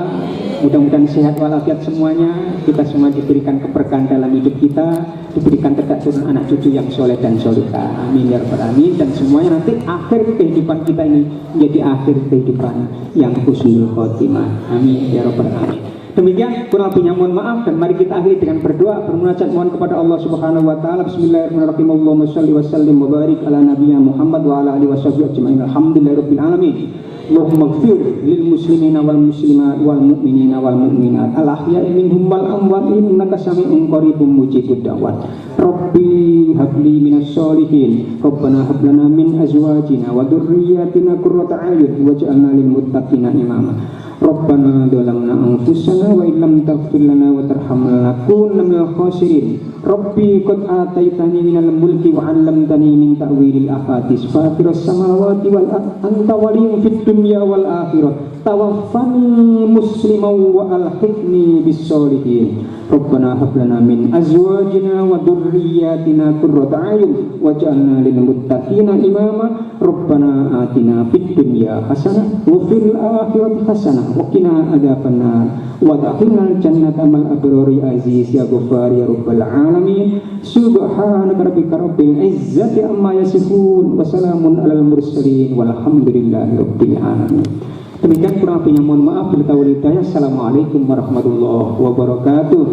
Mudah-mudahan sehat walafiat semuanya, kita semua diberikan keberkahan dalam hidup kita, diberikan tegak turun anak cucu yang soleh dan solihah. Amin ya rabbal alamin. Dan semuanya nanti akhir kehidupan kita ini menjadi akhir kehidupan yang husnul khotimah. Amin ya rabbal alamin. Demikian kurang lebihnya mohon maaf, dan mari kita akhiri dengan berdoa bermunajat mohon kepada Allah Subhanahu Wa Taala. Bismillahirrahmanirrahim. Allahumma shalli wa sallim wa barik ala nabiyyina Muhammad wa ala alihi washabbihi ajma'in. Alhamdulillahirabbil alamin. Allahumma ighfir lil muslimina wal muslimat wal mu'minina wal mu'minat al ahya'i minhum wal amwat innaka sami'un qaribun mujibud da'wat. Rabbi habli minas sholihin. Rabbana hab lana min azwajina wa dhurriyyatina qurrata a'yun waj'alna lil muttaqina imama. Rabbana dhalamna anfusana wa illam taghfir lana wa tarhamna lanakunanna minal khasirin. Rabbi qad ataitani minal mulki wa 'allamtani min ta'wilil ahadits fatiras samawati wal anta waliyyun fid dunya wal akhirah tawaffani musliman wa alhiqni bis sholihin. Rabbana hab lana min azwajina wa dhurriyyatina qurrata a'yun waj'alna lil muttaqina imama. Rabbana atina fid dunya hasanah wa fil akhirati hasanah wa qina adzabannar wa adkhilnal jannata mal abrari aziz ya ghaffar ya rabbal alamin. Subhanaka rabbika rabbil izzati amma yasifun wa salamun alal mursalin walhamdulillahi rabbil alamin. Demikian kurang lebihnya mohon maaf. Bila taufiq hidayah. Assalamualaikum warahmatullahi wabarakatuh.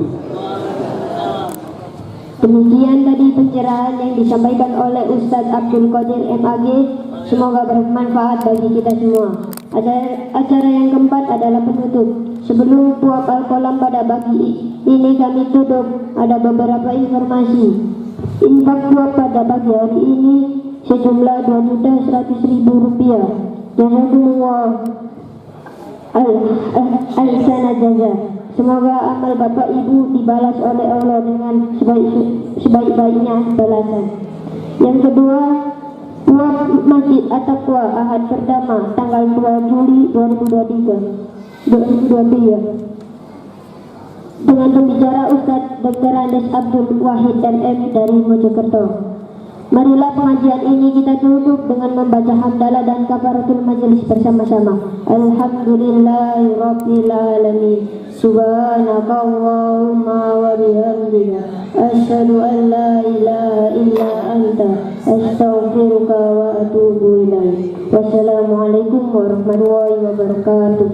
Demikian tadi pencerahan yang disampaikan oleh Ustadz Abdul Qadir MAG. Semoga bermanfaat bagi kita semua. Acara yang keempat adalah penutup. Sebelum puap al-kolam pada pagi ini kami tutup, ada beberapa informasi. Infak puap pada pagi hari ini sejumlah Rp2.100.000. Jazakumullah al-sana jaza. Semoga amal Bapak Ibu dibalas oleh Allah dengan sebaik-baiknya balasan. Yang kedua, puap Masjid At-Taqwa Ahad Pertama tanggal 2 Juli 2023 dengan pembicara Ustadz Dr. Andes Abdul Wahid MM dari Mojokerto. Marilah pengajian ini kita tutup dengan membaca hamdalah dan kafaratul majelis bersama-sama. Alhamdulillahirabbil alamin. Subhanakallahumma wa bihamdika asyhadu an la ilaha illa anta astaghfiruka wa atubu ilaik. Wassalamualaikum warahmatullahi wabarakatuh.